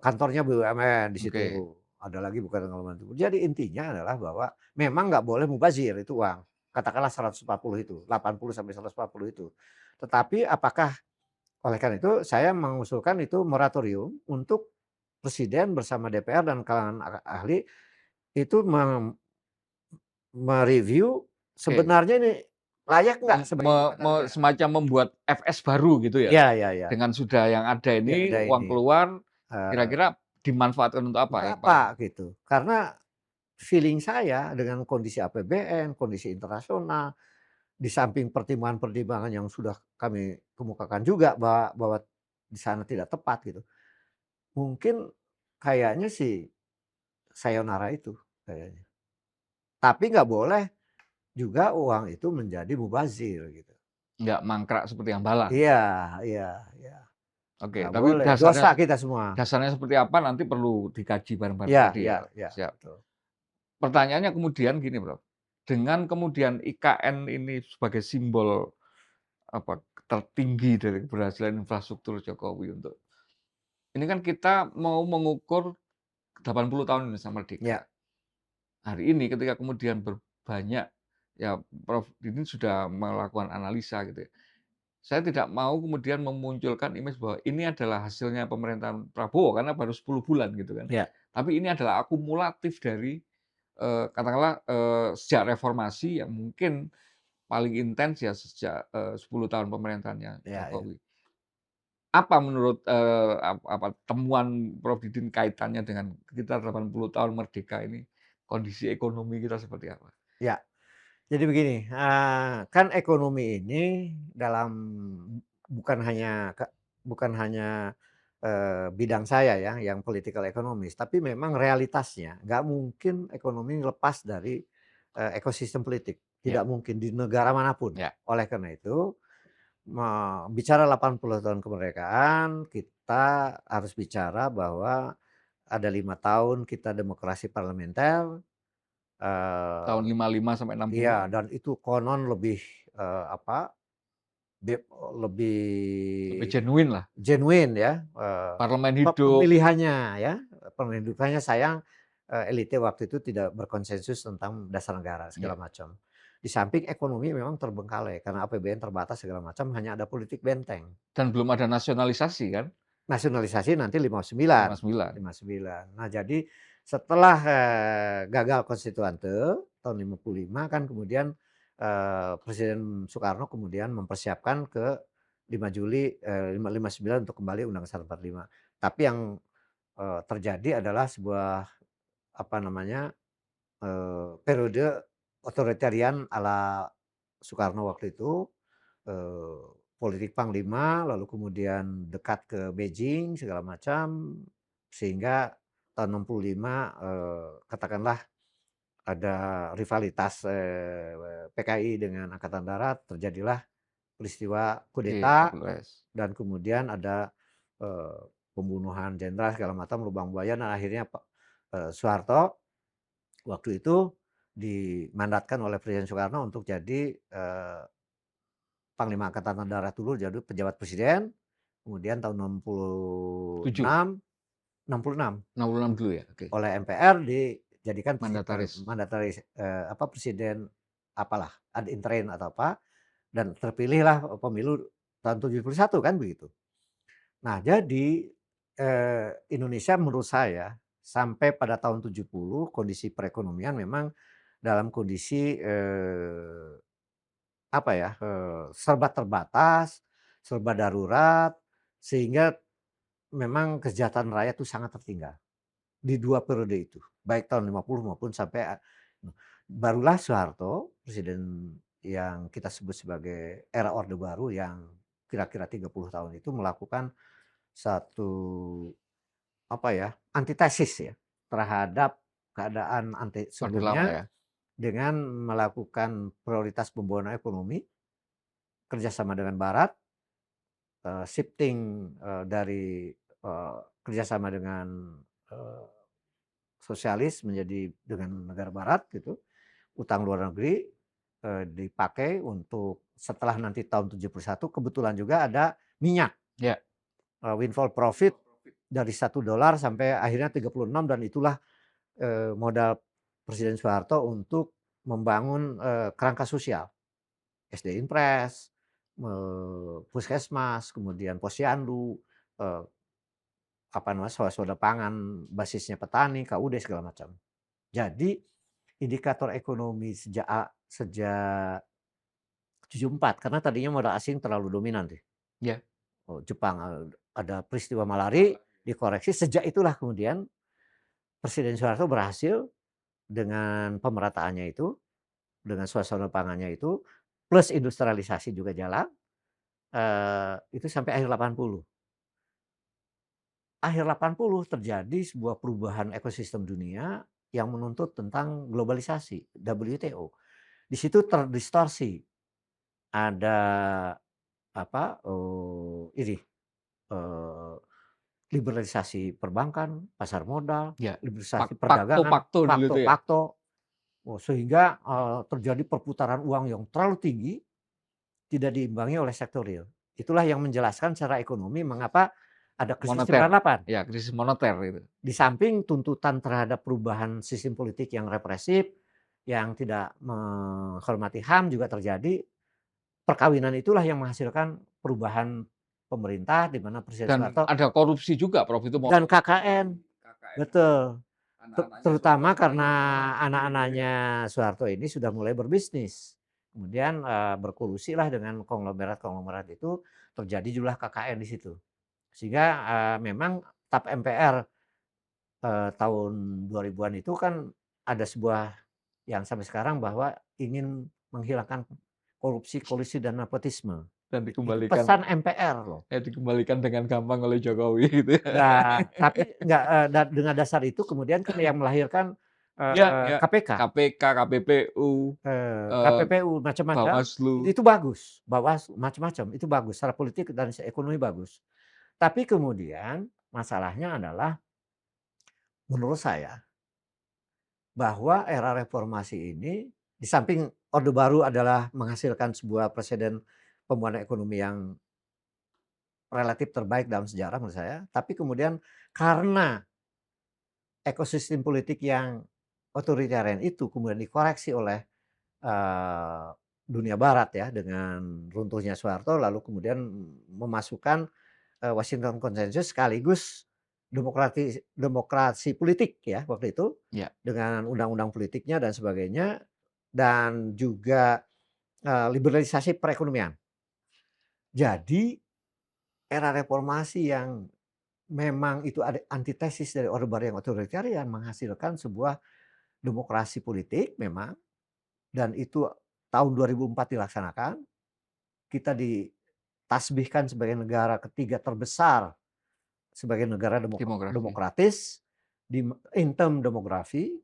kantornya BUMN di situ, Oke, ada lagi bukan Kalimantan Timur. Jadi intinya adalah bahwa memang nggak boleh mubazir itu uang, katakanlah 140 itu, 80 sampai 140 itu. Tetapi apakah oleh karena itu saya mengusulkan itu moratorium untuk presiden bersama DPR dan kalangan ahli itu me-review oke. sebenarnya ini layak nggak Mem sebagai me ibu kota me negara? semacam membuat FS baru gitu ya? Iya iya iya, Dengan sudah yang ada yang ini, ada uang ini. keluar, Eee, kira-kira dimanfaatkan untuk apa untuk yang paling apa gitu. Karena feeling saya dengan kondisi APBN, kondisi internasional, di samping pertimbangan-pertimbangan yang sudah kami kemukakan juga bahwa di sana tidak tepat gitu. Mungkin kayaknya sih sayonara itu kayaknya. Tapi nggak boleh juga uang itu menjadi mubazir gitu. nggak mangkrak seperti Hambalang? Iya iya iya, Oke, nggak tapi boleh, dasarnya dosa kita semua. dasarnya seperti apa nanti perlu dikaji bareng-bareng Iya tadi iya ya, iya, siap. betul. Pertanyaannya kemudian gini Bro, dengan kemudian IKN ini sebagai simbol apa, tertinggi dari keberhasilan infrastruktur Jokowi untuk ini kan kita mau mengukur 80 tahun Indonesia merdeka. Iya Hari ini ketika kemudian banyak ya Prof ini sudah melakukan analisa gitu ya. Saya tidak mau kemudian memunculkan image bahwa ini adalah hasilnya pemerintahan Prabowo karena baru 10 bulan gitu kan. iya Tapi ini adalah akumulatif dari, katakanlah, sejak reformasi yang mungkin paling intens ya sejak, 10 tahun pemerintahannya iya iya. Jokowi. Apa menurut, apa temuan Prof Didin kaitannya dengan kita 80 tahun merdeka ini, kondisi ekonomi kita seperti apa? Iya. Jadi begini, kan ekonomi ini dalam bukan hanya, bidang saya ya yang political economist, tapi memang realitasnya nggak mungkin ekonomi lepas dari, ekosistem politik, Ya, tidak mungkin di negara manapun. ya, Oleh karena itu, bicara 80 tahun kemerdekaan, kita harus bicara bahwa ada 5 tahun kita demokrasi parlementer, eee tahun 55 sampai 60. iya, dan itu konon lebih, apa, lebih Lebih genuine lah, genuine ya, parlemen hidup, pemilihannya ya, pemilihannya sayang, elite waktu itu tidak berkonsensus tentang dasar negara segala ya, macam. Di samping ekonomi memang terbengkalai karena APBN terbatas segala macam, hanya ada politik benteng. dan belum ada nasionalisasi kan, Nasionalisasi nanti 59, 59. 59. Nah jadi setelah, gagal konstituante tahun 55 kan kemudian, Presiden Soekarno kemudian mempersiapkan ke 5 Juli, 59 untuk kembali Undang-Undang 45. Tapi yang, terjadi adalah sebuah apa namanya, periode otoritarian ala Soekarno waktu itu, eee, politik panglima, lalu kemudian dekat ke Beijing segala macam, sehingga tahun 65, katakanlah ada rivalitas, PKI dengan Angkatan Darat, terjadilah peristiwa Oke, kudeta capres. dan kemudian ada, eee, pembunuhan jenderal segala macam, lubang buaya dan akhirnya Soeharto waktu itu dimandatkan oleh Presiden Soekarno untuk jadi, Panglima Angkatan Darat dulu, jadi pejabat presiden, kemudian tahun 7, 66 66 dulu ya? Oke. oleh MPR dijadikan Mandataris. mandataris, apa, presiden apalah, ad interim atau apa, dan terpilihlah pemilu tahun 71 kan begitu. Nah jadi, Indonesia menurut saya sampai pada tahun 70 kondisi perekonomian memang dalam kondisi, apa ya, serba terbatas, serba darurat, sehingga memang kesejahteraan rakyat itu sangat tertinggal di 2 periode itu, baik tahun 50 maupun sampai barulah Soeharto, presiden yang kita sebut sebagai era Orde Baru yang kira-kira 30 tahun itu melakukan satu, apa ya, antitesis ya terhadap keadaan Orde lama sebelumnya ya? dengan melakukan prioritas pembangunan ekonomi, kerjasama dengan barat, shifting, dari, kerjasama dengan, eee, sosialis menjadi dengan negara barat gitu, utang luar negeri, dipakai untuk setelah nanti tahun 71 kebetulan juga ada minyak, Ya. windfall profit dari $1 sampai akhirnya 36 dan itulah, modal Presiden Soeharto untuk membangun, kerangka sosial, SD Impres, puskesmas, kemudian posyandu, eee, apa namanya, swasembada pangan basisnya petani, KUD segala macam. Jadi indikator ekonomi sejak 74 karena tadinya modal asing terlalu dominan tuh. Ya. Jepang, ada peristiwa Malari, dikoreksi, sejak itulah kemudian Presiden Soeharto berhasil dengan pemerataannya itu, dengan suasana pangannya itu, plus industrialisasi juga jalan, itu sampai akhir 80. Akhir 80 terjadi sebuah perubahan ekosistem dunia yang menuntut tentang globalisasi, WTO. Di situ terdistorsi, ada apa, ini, eee, liberalisasi perbankan, pasar modal, Ya. liberalisasi perdagangan, Pakto-pakto dulu tuh ya? pakto-pakto, sehingga, terjadi perputaran uang yang terlalu tinggi, tidak diimbangi oleh sektor real. Itulah yang menjelaskan secara ekonomi mengapa ada krisis Moneter. 98. Ya, krisis moneter itu. Di samping tuntutan terhadap perubahan sistem politik yang represif, yang tidak menghormati HAM juga terjadi, perkawinan itulah yang menghasilkan perubahan pemerintah di mana Presiden Dan Soeharto ada korupsi juga Prof, itu dan KKN, KKN betul. anak-anaknya Terutama Soeharto karena banyak yang gitu ya? anak-anaknya Soeharto ini sudah mulai berbisnis. Kemudian, berkolusilah dengan konglomerat-konglomerat itu, terjadi jumlah KKN di situ. Sehingga, memang TAP MPR, tahun 2000-an itu kan ada sebuah yang sampai sekarang bahwa ingin menghilangkan korupsi, kolusi, dan nepotisme. Dan Itu dikembalikan pesan MPR loh. dikembalikan dengan gampang oleh Jokowi gitu ya. Nah, tapi nggak, dengan dasar itu kemudian kan yang melahirkan, Ya ya, KPK, KPK, KPPU, eee, KPPU macam-macam, Bawaslu. itu bagus, Bawaslu macam-macam, itu bagus, secara politik dan ekonomi bagus. Tapi kemudian masalahnya adalah menurut saya, bahwa era reformasi ini di samping Orde Baru adalah menghasilkan sebuah presiden pembangunan ekonomi yang relatif terbaik dalam sejarah menurut saya, tapi kemudian karena ekosistem politik yang otoritarian itu kemudian dikoreksi oleh, eee, dunia barat ya dengan runtuhnya Soeharto lalu kemudian memasukkan, Washington Consensus sekaligus demokrasi politik ya waktu itu, Ya. dengan undang-undang politiknya dan sebagainya, dan juga, liberalisasi perekonomian. Jadi era reformasi yang memang itu ada antitesis dari Orde Baru yang otoritarian menghasilkan sebuah demokrasi politik memang, dan itu tahun 2004 dilaksanakan. Kita ditasbihkan sebagai negara ketiga terbesar sebagai negara Demografi. demokratis in term demografi.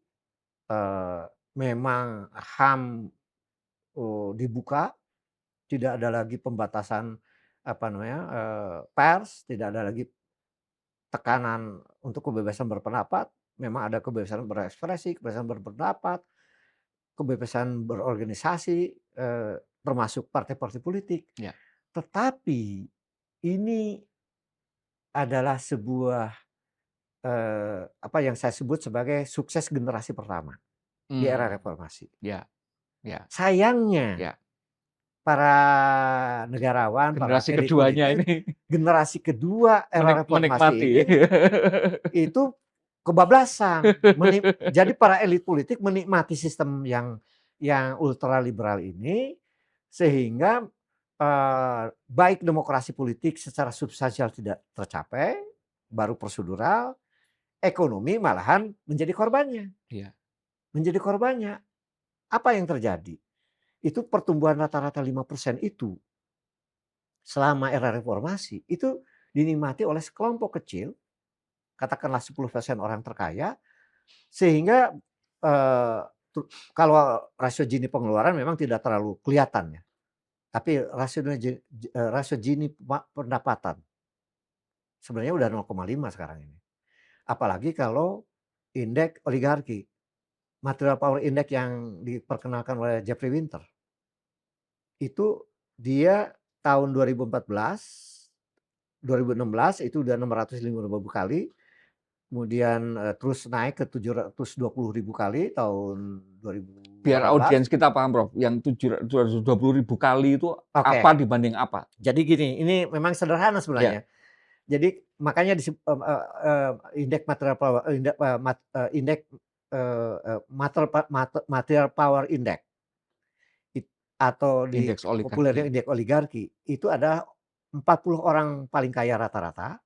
Memang HAM dibuka, tidak ada lagi pembatasan pers, tidak ada lagi tekanan untuk kebebasan berpendapat. Memang ada kebebasan berekspresi, kebebasan berpendapat, kebebasan berorganisasi, termasuk partai-partai politik. Ya. Tetapi ini adalah sebuah apa yang saya sebut sebagai sukses generasi pertama di era reformasi. Ya, ya, Sayangnya ya. para negarawan, para Generasi elit keduanya politik, ini generasi kedua era reformasi menikmati. ini itu kebablasan. Jadi para elit politik menikmati sistem yang ultraliberal ini, sehingga baik demokrasi politik secara substansial tidak tercapai, baru prosedural, ekonomi malahan menjadi korbannya. Iya. Menjadi korbannya. Apa yang terjadi? Itu pertumbuhan rata-rata 5% itu selama era reformasi itu dinikmati oleh sekelompok kecil, katakanlah 10% orang terkaya, sehingga kalau rasio Gini pengeluaran memang tidak terlalu kelihatan ya. Tapi rasio Gini pendapatan sebenarnya udah 0,5 sekarang ini. Apalagi kalau indeks oligarki, material power index yang diperkenalkan oleh Jeffrey Winter. Itu dia tahun 2014, 2016 itu udah 650.000 kali. Kemudian terus naik ke 720.000 kali tahun 2018. Biar audiens kita paham, Prof. Yang 720.000 kali itu apa dibanding apa? Jadi gini, ini memang sederhana sebenarnya. Jadi makanya indeks material power indeks material power index atau Indeks populernya oligarki. indeks oligarki itu ada 40 orang paling kaya rata-rata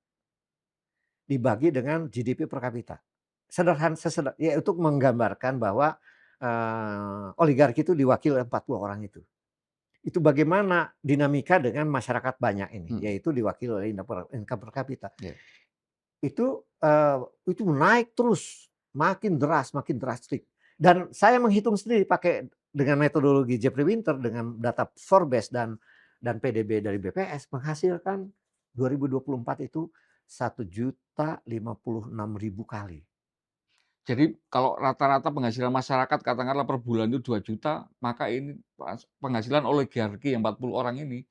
dibagi dengan GDP per kapita. Sederhana, ya untuk menggambarkan bahwa oligarki itu diwakili oleh 40 orang itu. Itu bagaimana dinamika dengan masyarakat banyak ini, yaitu diwakili oleh income per kapita. Itu naik terus, makin drastis. Dan saya menghitung sendiri pakai dengan metodologi Jeffrey Winter dengan data Forbes dan PDB dari BPS menghasilkan 2024 itu 1.056.000 kali. Jadi kalau rata-rata penghasilan masyarakat katakanlah per bulan itu 2 juta, maka ini penghasilan oligarki yang 40 orang ini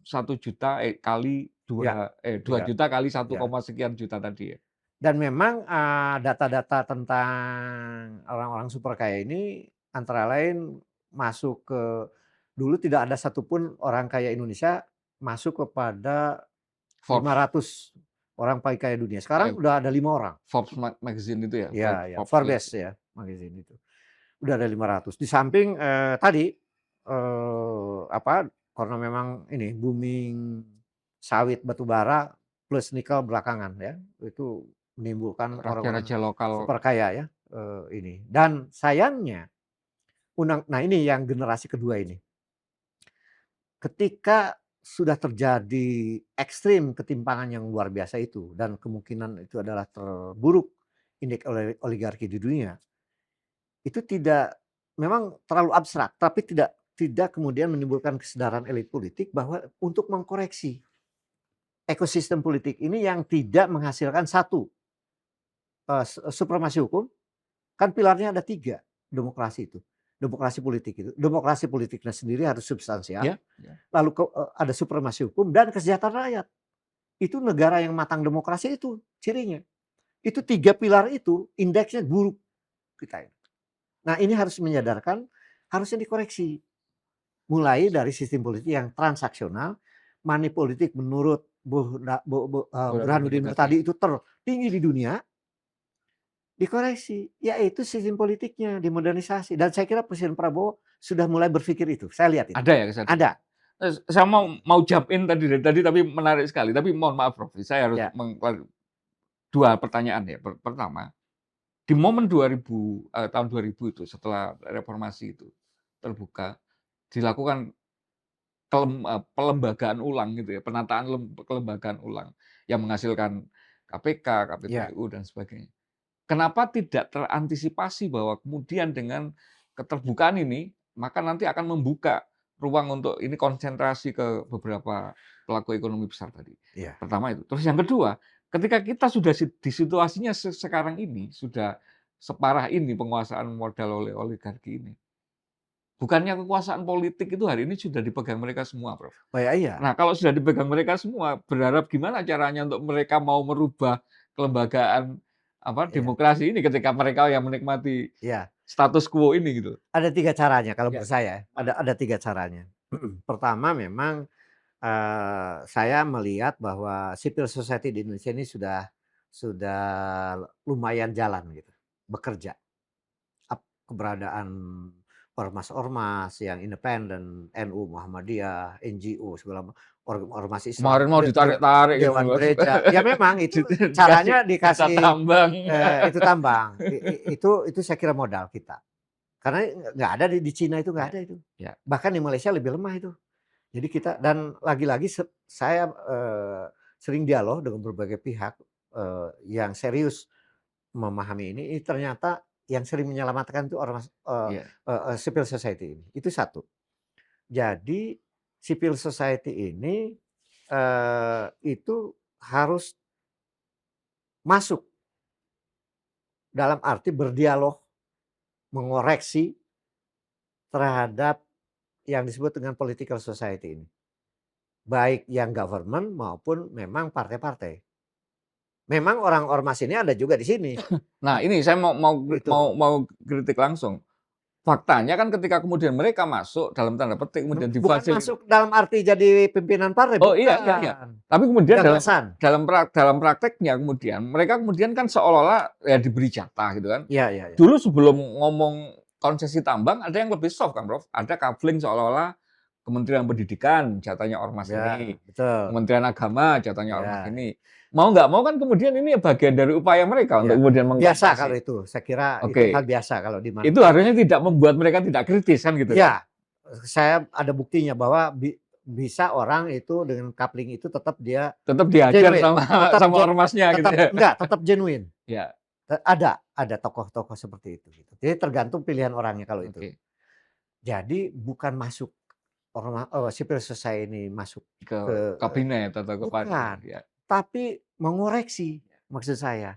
1 juta kali 2 juta kali 1, sekian juta tadi ya. Dan memang data-data tentang orang-orang super kaya ini antara lain masuk ke, dulu tidak ada satupun orang kaya Indonesia masuk kepada 500 orang paling kaya dunia. Sekarang udah ada 5 orang. Forbes magazine itu ya? Ya, Forbes ya, magazine itu. Udah ada 500. Di samping tadi karena memang ini booming sawit batu bara plus nikel belakangan ya, itu menimbulkan orang-orang raja-raja lokal super kaya ya ini. Dan sayangnya nah ini yang generasi kedua ini. Ketika sudah terjadi ekstrim ketimpangan yang luar biasa itu dan kemungkinan itu adalah terburuk indeks oligarki di dunia. Itu memang terlalu abstrak, tapi tidak kemudian menimbulkan kesadaran elit politik bahwa untuk mengkoreksi ekosistem politik ini yang tidak menghasilkan satu supremasi hukum, kan pilarnya ada 3 demokrasi itu. Demokrasi politik itu. Demokrasi politiknya sendiri harus substansial. Lalu ada supremasi hukum dan kesejahteraan rakyat. Itu negara yang matang demokrasi itu cirinya. Itu 3 pilar itu indeksnya buruk kita ini. Nah ini harus menyadarkan, harusnya dikoreksi. Mulai dari sistem politik yang transaksional, money politik menurut Burhanuddin tadi itu tertinggi di dunia, dikoreksi, yaitu sistem politiknya dimodernisasi. Dan saya kira Presiden Prabowo sudah mulai berpikir itu. Saya lihat itu. Ada ya? Ada. Saya mau jump in tadi tapi menarik sekali. Tapi mohon maaf Prof, saya harus 2 pertanyaan ya. Pertama, di momen 2000 tahun 2000 itu setelah reformasi itu terbuka, dilakukan pelembagaan ulang gitu ya, penataan kelembagaan ulang yang menghasilkan KPK, Ya, KPPU dan sebagainya. Kenapa tidak terantisipasi bahwa kemudian dengan keterbukaan ini, maka nanti akan membuka ruang untuk ini konsentrasi ke beberapa pelaku ekonomi besar tadi. iya, Pertama itu. Terus yang kedua, ketika kita sudah di situasinya sekarang ini, sudah separah ini penguasaan modal oleh oligarki ini. Bukannya kekuasaan politik itu hari ini sudah dipegang mereka semua, Prof. oh ya iya, Nah, kalau sudah dipegang mereka semua, berharap gimana caranya untuk mereka mau merubah kelembagaan iya, demokrasi ini ketika mereka yang menikmati iya. status quo ini gitu. Ada 3 caranya kalau Ya. menurut saya, ada 3 caranya. Pertama memang, saya melihat bahwa civil society di Indonesia ini sudah lumayan jalan gitu, bekerja. Keberadaan ormas-ormas yang independen, NU, Muhammadiyah, NGO, segala ormas Islam, Kemarin mau ditarik-tarik gitu, dewan Mas. gereja, ya memang itu Dikasih caranya jatah dikasih, tambang. itu tambang, itu saya kira modal kita. Karena nggak ada di Cina itu nggak Ya, ada itu. ya. Bahkan di Malaysia lebih lemah itu. Jadi kita dan lagi-lagi saya, sering dialog dengan berbagai pihak, yang serius memahami ini ternyata yang sering menyelamatkan itu ormas, Iya. civil society ini, itu satu. Jadi civil society ini, itu harus masuk dalam arti berdialog, mengoreksi terhadap yang disebut dengan political society ini. Baik yang government maupun memang partai-partai. Memang orang ormas ini ada juga di sini, Nah, ini saya mau mau gitu. mau kritik langsung. Faktanya kan ketika kemudian mereka masuk dalam tanda petik kemudian Bukan masuk dalam arti jadi pimpinan partai, Oh, iya, iya, iya. bukan. Tapi kemudian Gagasan. dalam prakteknya kemudian mereka kemudian kan seolah-olah ya diberi jatah gitu kan. Iya iya iya. Dulu sebelum ngomong konsesi tambang ada yang lebih soft kan, Prof. Ada coupling seolah-olah Kementerian Pendidikan jatahnya ormas Ya, ini, betul. Kementerian Agama jatahnya ormas Ya, ini. Mau nggak mau kan kemudian ini bagian dari upaya mereka untuk ya. kemudian Biasa kalau mengkompensasi. itu, saya kira itu hal Oke, biasa kalau di itu mana-mana. harusnya tidak membuat mereka tidak kritis kan gitu kan. Ya, saya ada buktinya bahwa bisa orang itu dengan coupling itu tetap dia Tetap dihajar genuine, sama tetap sama ormasnya gitu tetap ya. enggak, tetap genuine. Ya, Ada tokoh-tokoh seperti itu gitu. Jadi tergantung pilihan orangnya kalau itu. oke. Jadi bukan masuk civil society ini masuk Ke ke kabinet atau kepada bukan, ya. tapi mengoreksi maksud saya.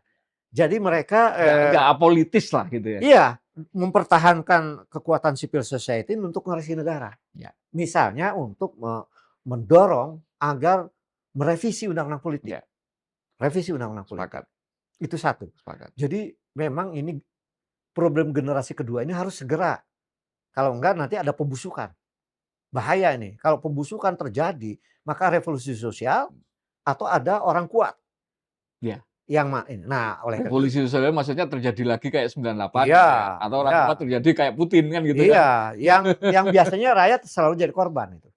Jadi mereka, Nggak apolitis lah gitu ya. iya, mempertahankan kekuatan civil society untuk mengoreksi negara. Ya, Misalnya untuk mendorong agar merevisi undang-undang politik, ya, revisi undang-undang politik. sepakat, Itu satu. sepakat. Jadi memang ini problem generasi kedua ini harus segera, kalau enggak nanti ada pembusukan. Bahaya ini, kalau pembusukan terjadi, maka revolusi sosial atau ada orang kuat Ya, yang ini. Nah, oleh karena revolusi sosial maksudnya terjadi lagi kayak 98 iya, gitu ya, atau orang iya, tua terjadi kayak Putin kan gitu kan. iya, yang biasanya rakyat selalu jadi korban itu.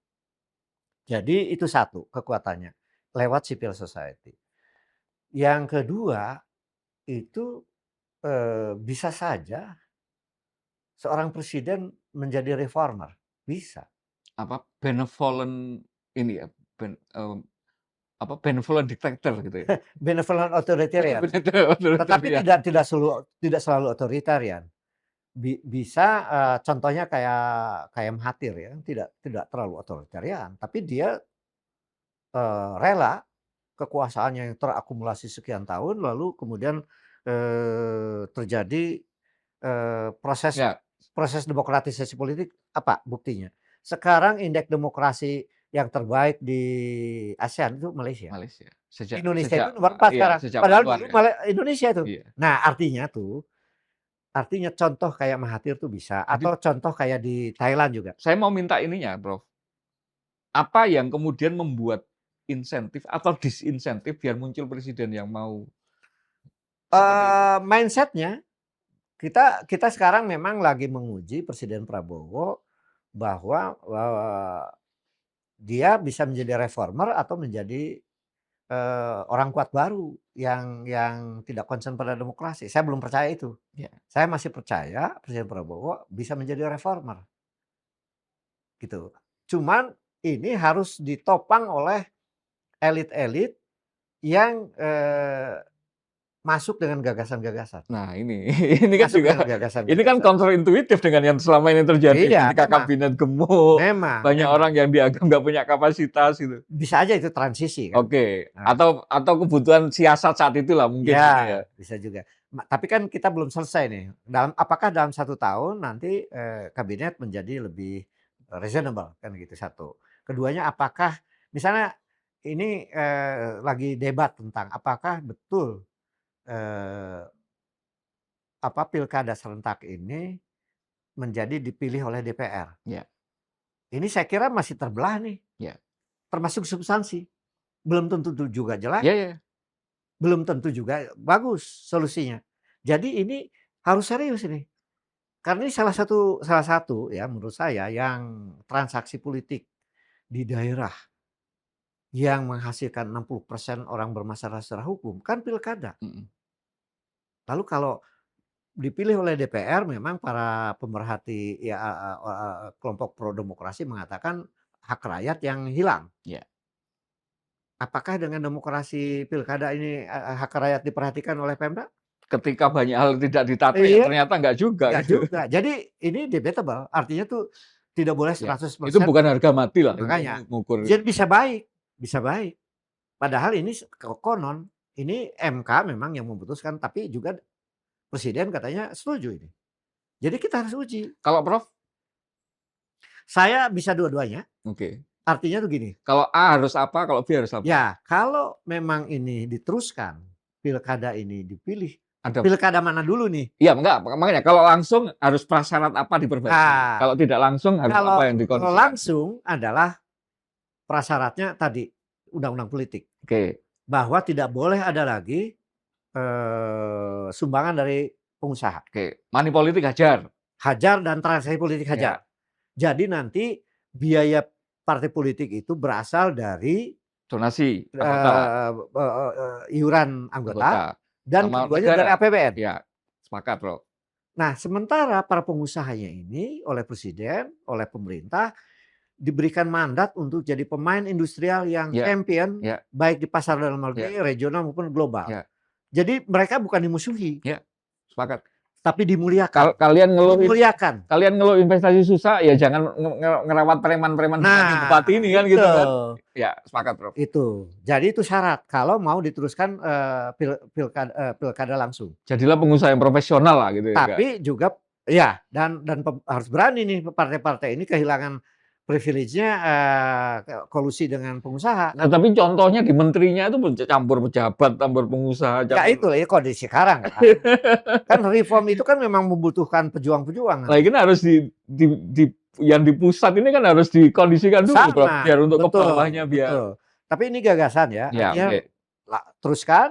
Jadi itu satu kekuatannya, lewat civil society. Yang kedua, itu, bisa saja seorang presiden menjadi reformer, bisa. Apa, benevolent ini ya, benevolent dictator gitu ya. Benevolent authoritarian, tetapi Authoritarian. tidak selalu otoritarian. Bisa, contohnya kayak Mahathir ya, tidak tidak terlalu otoritarian, tapi dia, rela kekuasaannya yang terakumulasi sekian tahun lalu kemudian, terjadi, proses Ya, proses demokratisasi politik, apa buktinya? Sekarang indeks demokrasi yang terbaik di ASEAN itu Malaysia. Malaysia. Sejak Indonesia itu sejak nomor 4 iya, sekarang, sejak padahal Anwar dulu ya. Indonesia itu. Iya. Nah artinya contoh kayak Mahathir tuh bisa, Jadi atau contoh kayak di Thailand juga. saya mau minta ininya, Prof. Apa yang kemudian membuat insentif atau disinsentif biar muncul presiden yang mau seperti itu? Mindset-nya kita sekarang memang lagi menguji Presiden Prabowo bahwa, dia bisa menjadi reformer atau menjadi orang kuat baru yang tidak concern pada demokrasi. Saya belum percaya itu. Ya. Saya masih percaya Presiden Prabowo bisa menjadi reformer, gitu. Cuman ini harus ditopang oleh elit-elit yang, masuk dengan gagasan-gagasan. Nah ini ini kan Masuk juga dengan ini kan gagasan-gagasan. counterintuitif dengan yang selama ini terjadi Iya, ketika memang kabinet gemuk, memang banyak memang. orang yang dianggap nggak punya kapasitas gitu. Bisa aja itu transisi kan. Oke, Nah, atau kebutuhan siasat saat itulah mungkin gitu ya. ya bisa juga. Tapi kan kita belum selesai nih. Apakah dalam 1 tahun nanti, kabinet menjadi lebih reasonable kan gitu, satu. Keduanya apakah misalnya ini, lagi debat tentang apakah betul, eee, pilkada serentak ini menjadi dipilih oleh DPR. Ya, Ini saya kira masih terbelah nih, ya. termasuk substansi. Belum tentu juga jelek, Ya, ya. belum tentu juga bagus solusinya. Jadi ini harus serius ini. Karena ini salah satu ya menurut saya yang transaksi politik di daerah yang menghasilkan 60% orang bermasalah secara hukum kan pilkada. Mhm. Lalu kalau dipilih oleh DPR memang para pemerhati ya, kelompok pro demokrasi mengatakan hak rakyat yang hilang. Ya. Apakah dengan demokrasi pilkada ini, hak rakyat diperhatikan oleh Pemda? Ketika banyak hal tidak ditata ya Iya, ternyata nggak juga enggak gitu. juga. Jadi ini debatable, artinya tuh tidak boleh Ya, itu 100% bukan harga mati lah untuk makanya. mengukur. Jadi bisa baik. Padahal ini konon ini MK memang yang memutuskan, tapi juga presiden katanya setuju ini. Jadi kita harus uji. Kalau Prof? Saya bisa dua-duanya, Oke. artinya tuh gini, Kalau A harus apa, kalau B harus apa? ya kalau memang ini diteruskan, pilkada ini dipilih, Ada pilkada mana dulu nih? iya enggak, makanya kalau langsung harus prasyarat apa diperbaiki. Ah, Kalau tidak langsung harus kalau apa yang dikondisikan. langsung adalah prasyaratnya tadi, undang-undang politik. Oke, Bahwa tidak boleh ada lagi, sumbangan dari pengusaha. oke. Money politik hajar. Hajar dan transaksi politik hajar. Ya, Jadi nanti biaya partai politik itu berasal dari, donasi anggota, iuran anggota anggota dan sama keduanya negara. dari APBN. Ya, sepakat, Bro. Nah, sementara para pengusahanya ini oleh presiden, oleh pemerintah diberikan mandat untuk jadi pemain industrial yang Ya, champion ya, baik di pasar dalam ya, negeri, regional maupun global. ya, Jadi mereka bukan dimusuhi, ya. Sepakat. tapi dimuliakan. Kalian Memuliakan. investasi susah ya jangan ngerawat preman-preman bupati ini kan gitu kan. Ya, sepakat, Bro. Itu. Jadi itu syarat kalau mau diteruskan, pilkada langsung. Jadilah pengusaha yang profesional lah gitu ya. Tapi juga ya dan harus berani nih partai-partai ini kehilangan privilege-nya, kolusi dengan pengusaha. Nah, tapi contohnya di menterinya itu campur pejabat, campur pengusaha, Ya itu ya kondisi sekarang kan. Kan reform itu kan memang membutuhkan pejuang-pejuang. Nah, ini harus yang di pusat ini kan harus dikondisikan dulu, Prof, Sama, biar untuk ke betul, bawahnya biar. betul. Tapi ini gagasan ya, Ya, artinya oke. teruskan,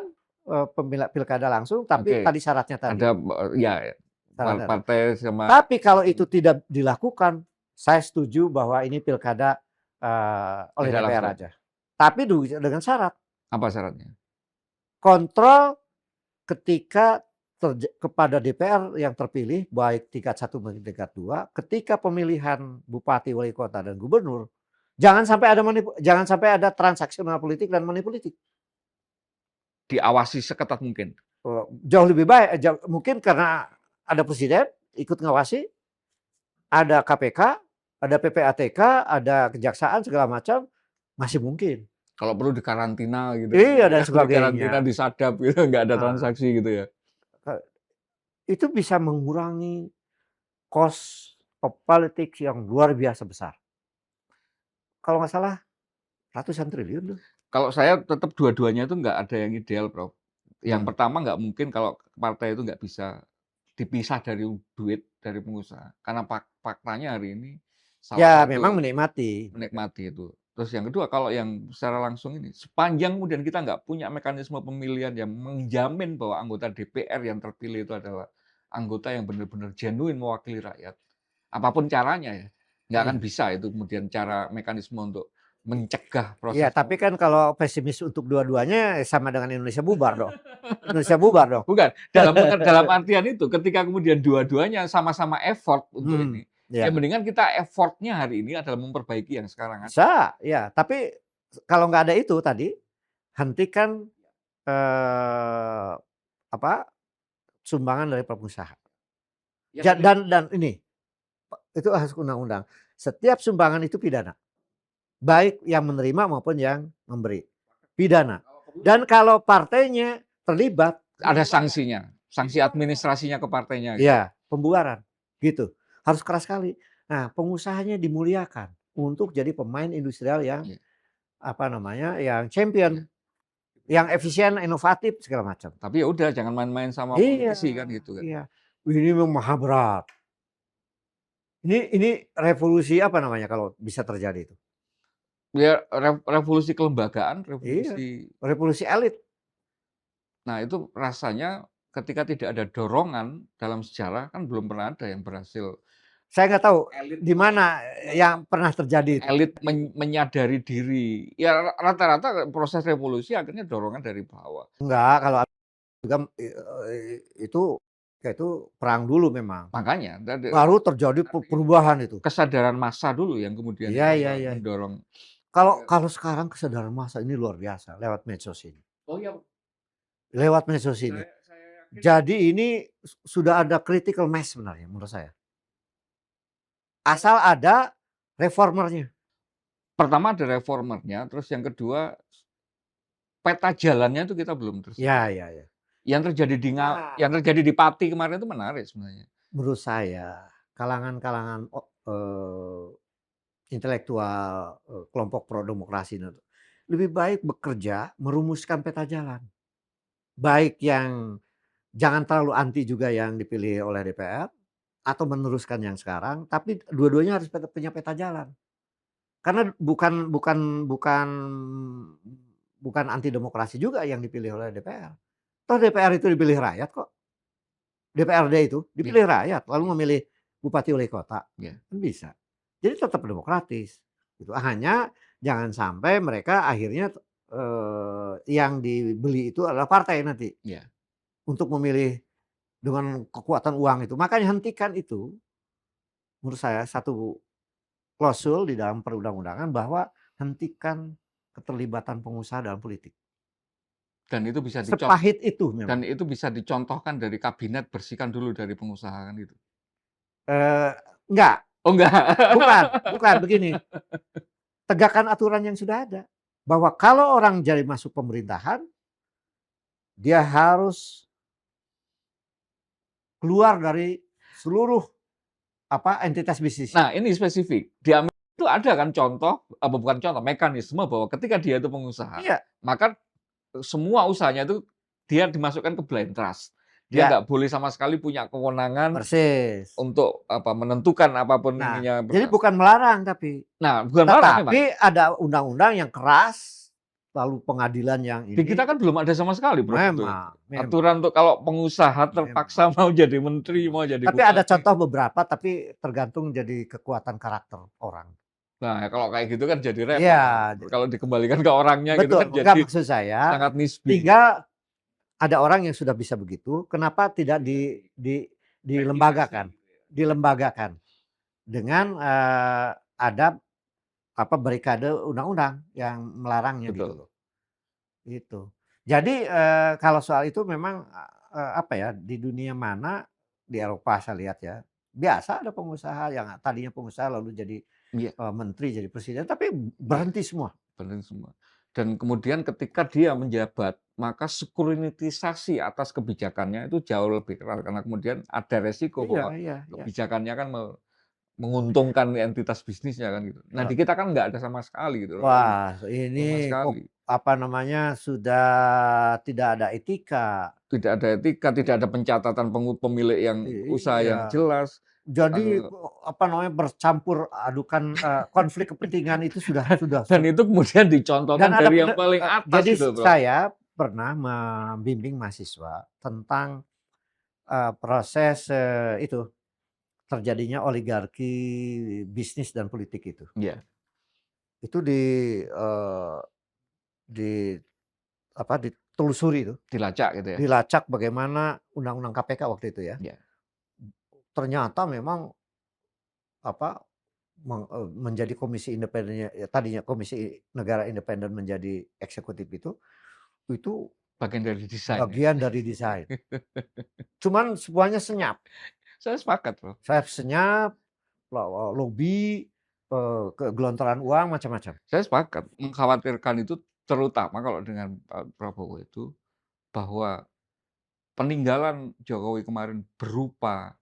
pilkada langsung, tapi Oke. tadi syaratnya tadi. Ada ya Syaratnya. partai sama. Tapi kalau itu tidak dilakukan, saya setuju bahwa ini pilkada, oleh Tidak DPR langsung. aja. Tapi dengan syarat, Apa syaratnya? kontrol ketika kepada DPR yang terpilih, baik tingkat 1 maupun tingkat 2, ketika pemilihan bupati, wali kota, dan gubernur, jangan sampai ada transaksional politik dan money politik. Diawasi seketat mungkin. Jauh lebih baik, mungkin karena ada presiden ikut ngawasi, ada KPK, ada PPATK, ada kejaksaan segala macam, masih mungkin. Kalau perlu dikarantina gitu. Iya dan Dikarantina, sebagainya. disadap gitu, nggak ada Nah. transaksi gitu ya. Itu bisa mengurangi cost of politics yang luar biasa besar. Kalau nggak salah ratusan triliun tuh. Kalau saya tetap dua-duanya itu nggak ada yang ideal, Prof. Yang pertama nggak mungkin kalau partai itu nggak bisa dipisah dari duit dari pengusaha. Karena faktanya hari ini Ya salah satu memang menikmati. itu. Terus yang kedua kalau yang secara langsung ini, sepanjang kemudian kita nggak punya mekanisme pemilihan yang menjamin bahwa anggota DPR yang terpilih itu adalah anggota yang benar-benar genuine mewakili rakyat, apapun caranya ya, nggak akan bisa itu kemudian cara mekanisme untuk mencegah Iya, proses. tapi kan kalau pesimis untuk dua-duanya sama dengan Indonesia bubar dong. Indonesia bubar dong. Bukan, dalam artian itu ketika kemudian dua-duanya sama-sama effort untuk ini, ya Ya, mendingan kita effortnya hari ini adalah memperbaiki yang sekarang ada. bisa, ya. Tapi kalau nggak ada itu tadi, hentikan eh, apa sumbangan dari pengusaha. Ya tapi Dan ini itu harus undang-undang. Setiap sumbangan itu pidana, baik yang menerima maupun yang memberi, pidana. Dan kalau partainya terlibat, ada sanksinya, sanksi administrasinya ke partainya gitu. ya pembubaran, gitu. Harus keras sekali. Nah, pengusahanya dimuliakan untuk jadi pemain industrial yang Iya. apa namanya, yang champion, yang efisien, inovatif segala macam. Tapi ya udah jangan main-main sama Iya, politisi kan gitu kan. iya. Ini memang maha berat. Ini revolusi apa namanya kalau bisa terjadi itu? Ya revolusi kelembagaan, Iya, revolusi. revolusi elit. Nah, itu rasanya ketika tidak ada dorongan dalam sejarah kan belum pernah ada yang berhasil. Saya nggak tahu Elit di mana yang pernah terjadi itu. elit menyadari diri. Ya rata-rata proses revolusi akhirnya dorongan dari bawah. Enggak, kalau juga itu kayak itu perang dulu memang. Makanya Baru terjadi perubahan itu. kesadaran massa dulu yang kemudian Iya, itu iya, iya. mendorong. Kalau kalau sekarang kesadaran massa ini luar biasa lewat medsos ini. Oh ya, Lewat medsos ini. saya yakin. Jadi ini sudah ada critical mass sebenarnya menurut saya. Asal ada reformernya. Pertama ada reformernya, terus yang kedua peta jalannya itu kita belum tersedia. Ya, ya, ya. Yang terjadi di Pati kemarin itu menarik sebenarnya. Menurut saya kalangan-kalangan intelektual kelompok pro demokrasi itu lebih baik bekerja merumuskan peta jalan. Baik yang jangan terlalu anti juga yang dipilih oleh DPR atau meneruskan yang sekarang, tapi dua-duanya harus punya peta jalan. Karena bukan anti demokrasi juga yang dipilih oleh DPR. Toh DPR itu dipilih rakyat kok. DPRD itu Ya, dipilih rakyat lalu memilih bupati wali kota. ya. Kan bisa. Jadi tetap demokratis. Gitu. Hanya jangan sampai mereka akhirnya yang dibeli itu adalah partai nanti Ya. untuk memilih dengan kekuatan uang itu. Makanya hentikan itu menurut saya satu klausul di dalam perundang-undangan bahwa hentikan keterlibatan pengusaha dalam politik. Dan itu bisa Sepahit itu memang. dicontohkan dari kabinet, bersihkan dulu dari pengusaha kan itu. Enggak, Oh enggak. bukan begini. Tegakkan aturan yang sudah ada. Bahwa kalau orang jadi masuk pemerintahan, dia harus keluar dari seluruh entitas bisnis. Nah, ini spesifik. Di Amerika itu ada kan contoh, bukan contoh, mekanisme bahwa ketika dia itu pengusaha, Iya, maka semua usahanya itu dia dimasukkan ke blind trust. Dia ya, nggak boleh sama sekali punya kewenangan persis. untuk menentukan apapun Nah, ininya. jadi bukan melarang tapi. Nah, bukan marah memang. Tetapi ada undang-undang yang keras, lalu pengadilan yang Di ini. kita kan belum ada sama sekali, Bro. Memang. Aturan untuk kalau pengusaha terpaksa mau jadi menteri, mau jadi Tapi bupati. ada contoh beberapa, tapi tergantung jadi kekuatan karakter orang. Nah, kalau kayak gitu kan jadi repot. Iya. Kalau dikembalikan ke orangnya gitu kan Betul, jadi maksud saya sangat nisbi. tinggal ada orang yang sudah bisa begitu, kenapa tidak dilembagakan? Dilembagakan dengan ada barikade undang-undang yang melarangnya gitu Betul. loh. Itu. Jadi kalau soal itu memang di dunia mana di Eropa saya lihat ya, biasa ada pengusaha yang tadinya pengusaha lalu jadi Iya, menteri, jadi presiden, tapi berhenti semua. benar semua. Dan kemudian ketika dia menjabat, maka sekuritisasi atas kebijakannya itu jauh lebih keras karena kemudian ada resiko bahwa Iya. kebijakannya kan menguntungkan entitas bisnisnya kan gitu. Nah, di kita kan nggak ada sama sekali gitu loh. Wah, Sama ini kok sekali. sudah tidak ada etika. Tidak ada etika, tidak ada pencatatan pemilik yang usaha yang Iya. jelas. Jadi bercampur adukan konflik kepentingan itu sudah Dan itu kemudian dicontohkan dan ada dari yang paling atas jadi gitu, Bro. saya pernah membimbing mahasiswa tentang proses itu terjadinya oligarki bisnis dan politik itu. Iya. itu eee, di ditelusuri itu, Dilacak gitu ya? dilacak bagaimana undang-undang KPK waktu itu ya. Iya. Ternyata memang apa, menjadi komisi independennya ya tadinya komisi negara independen menjadi eksekutif itu Bagian dari desain ya? bagian dari desain. Cuman semuanya senyap. Saya sepakat Prof. Saya senyap, lobi, kegelontoran uang macam-macam. Saya sepakat, mengkhawatirkan itu terutama kalau dengan Pak Prabowo itu, bahwa peninggalan Jokowi kemarin berupa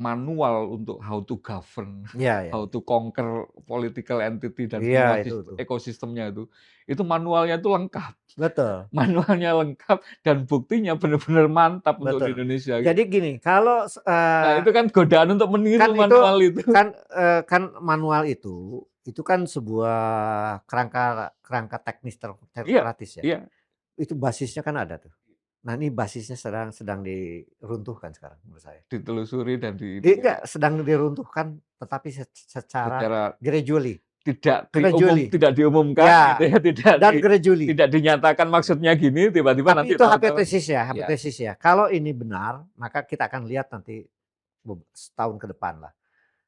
manual untuk how to govern, Iya iya how to conquer political entity dan iya semua itu tuh. ekosistemnya itu manualnya itu lengkap. Betul Manualnya lengkap dan buktinya benar-benar mantap untuk di betul. Indonesia gitu. Jadi gini, kalau Nah, itu kan godaan untuk meniru kan itu manual itu. kan manual itu kan sebuah kerangka kerangka teknis Iya, teknokratis ya. iya, Itu basisnya kan ada tuh. Nah ini basisnya sedang diruntuhkan sekarang menurut saya. ditelusuri dan di ini ya, Enggak, sedang diruntuhkan tetapi secara secara gradually tidak gradually, diumumkan gitu ya, ya, dan gradually. tidak dinyatakan maksudnya gini, tiba-tiba Tapi nanti itu tahu-tahu ya, hipotesis ya. Kalau ini benar, maka kita akan lihat nanti setahun ke depan lah.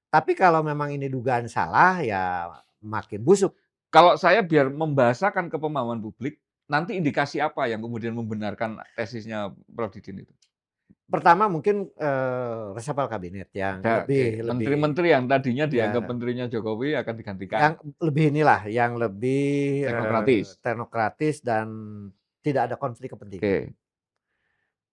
Tapi kalau memang ini dugaan salah, ya makin busuk. kalau saya biar membahasakan ke pemahaman publik, nanti indikasi apa yang kemudian membenarkan tesisnya Prof. Didin itu? Pertama mungkin reshuffle kabinet yang Ada, oke, lebih menteri-menteri yang tadinya dianggap ya menterinya Jokowi akan digantikan, yang lebih inilah, yang lebih teknokratis. teknokratis dan tidak ada konflik kepentingan. Oke,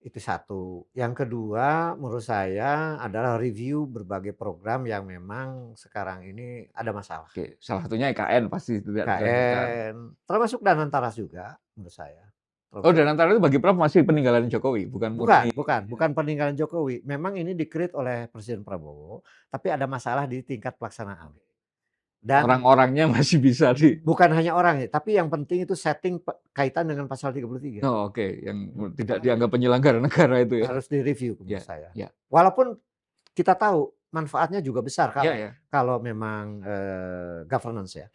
Itu satu. Yang kedua menurut saya adalah review berbagai program yang memang sekarang ini ada masalah. oke. Salah satunya IKN pasti tidak dilanjutkan. IKN, termasuk Danantaras juga menurut saya. Oh, dan antara itu bagi Prof masih peninggalan Jokowi, bukan murni. Bukan peninggalan Jokowi. Memang ini di-create oleh Presiden Prabowo, tapi ada masalah di tingkat pelaksanaan. Dan Orang-orangnya masih bisa di. bukan hanya orang ya, tapi yang penting itu setting kaitan dengan pasal 33. Oh, oke, yang tidak dianggap penyelenggara negara itu ya. Harus direview menurut Ya, saya. ya, Walaupun kita tahu manfaatnya juga besar ya, ya. kalau memang governance ya.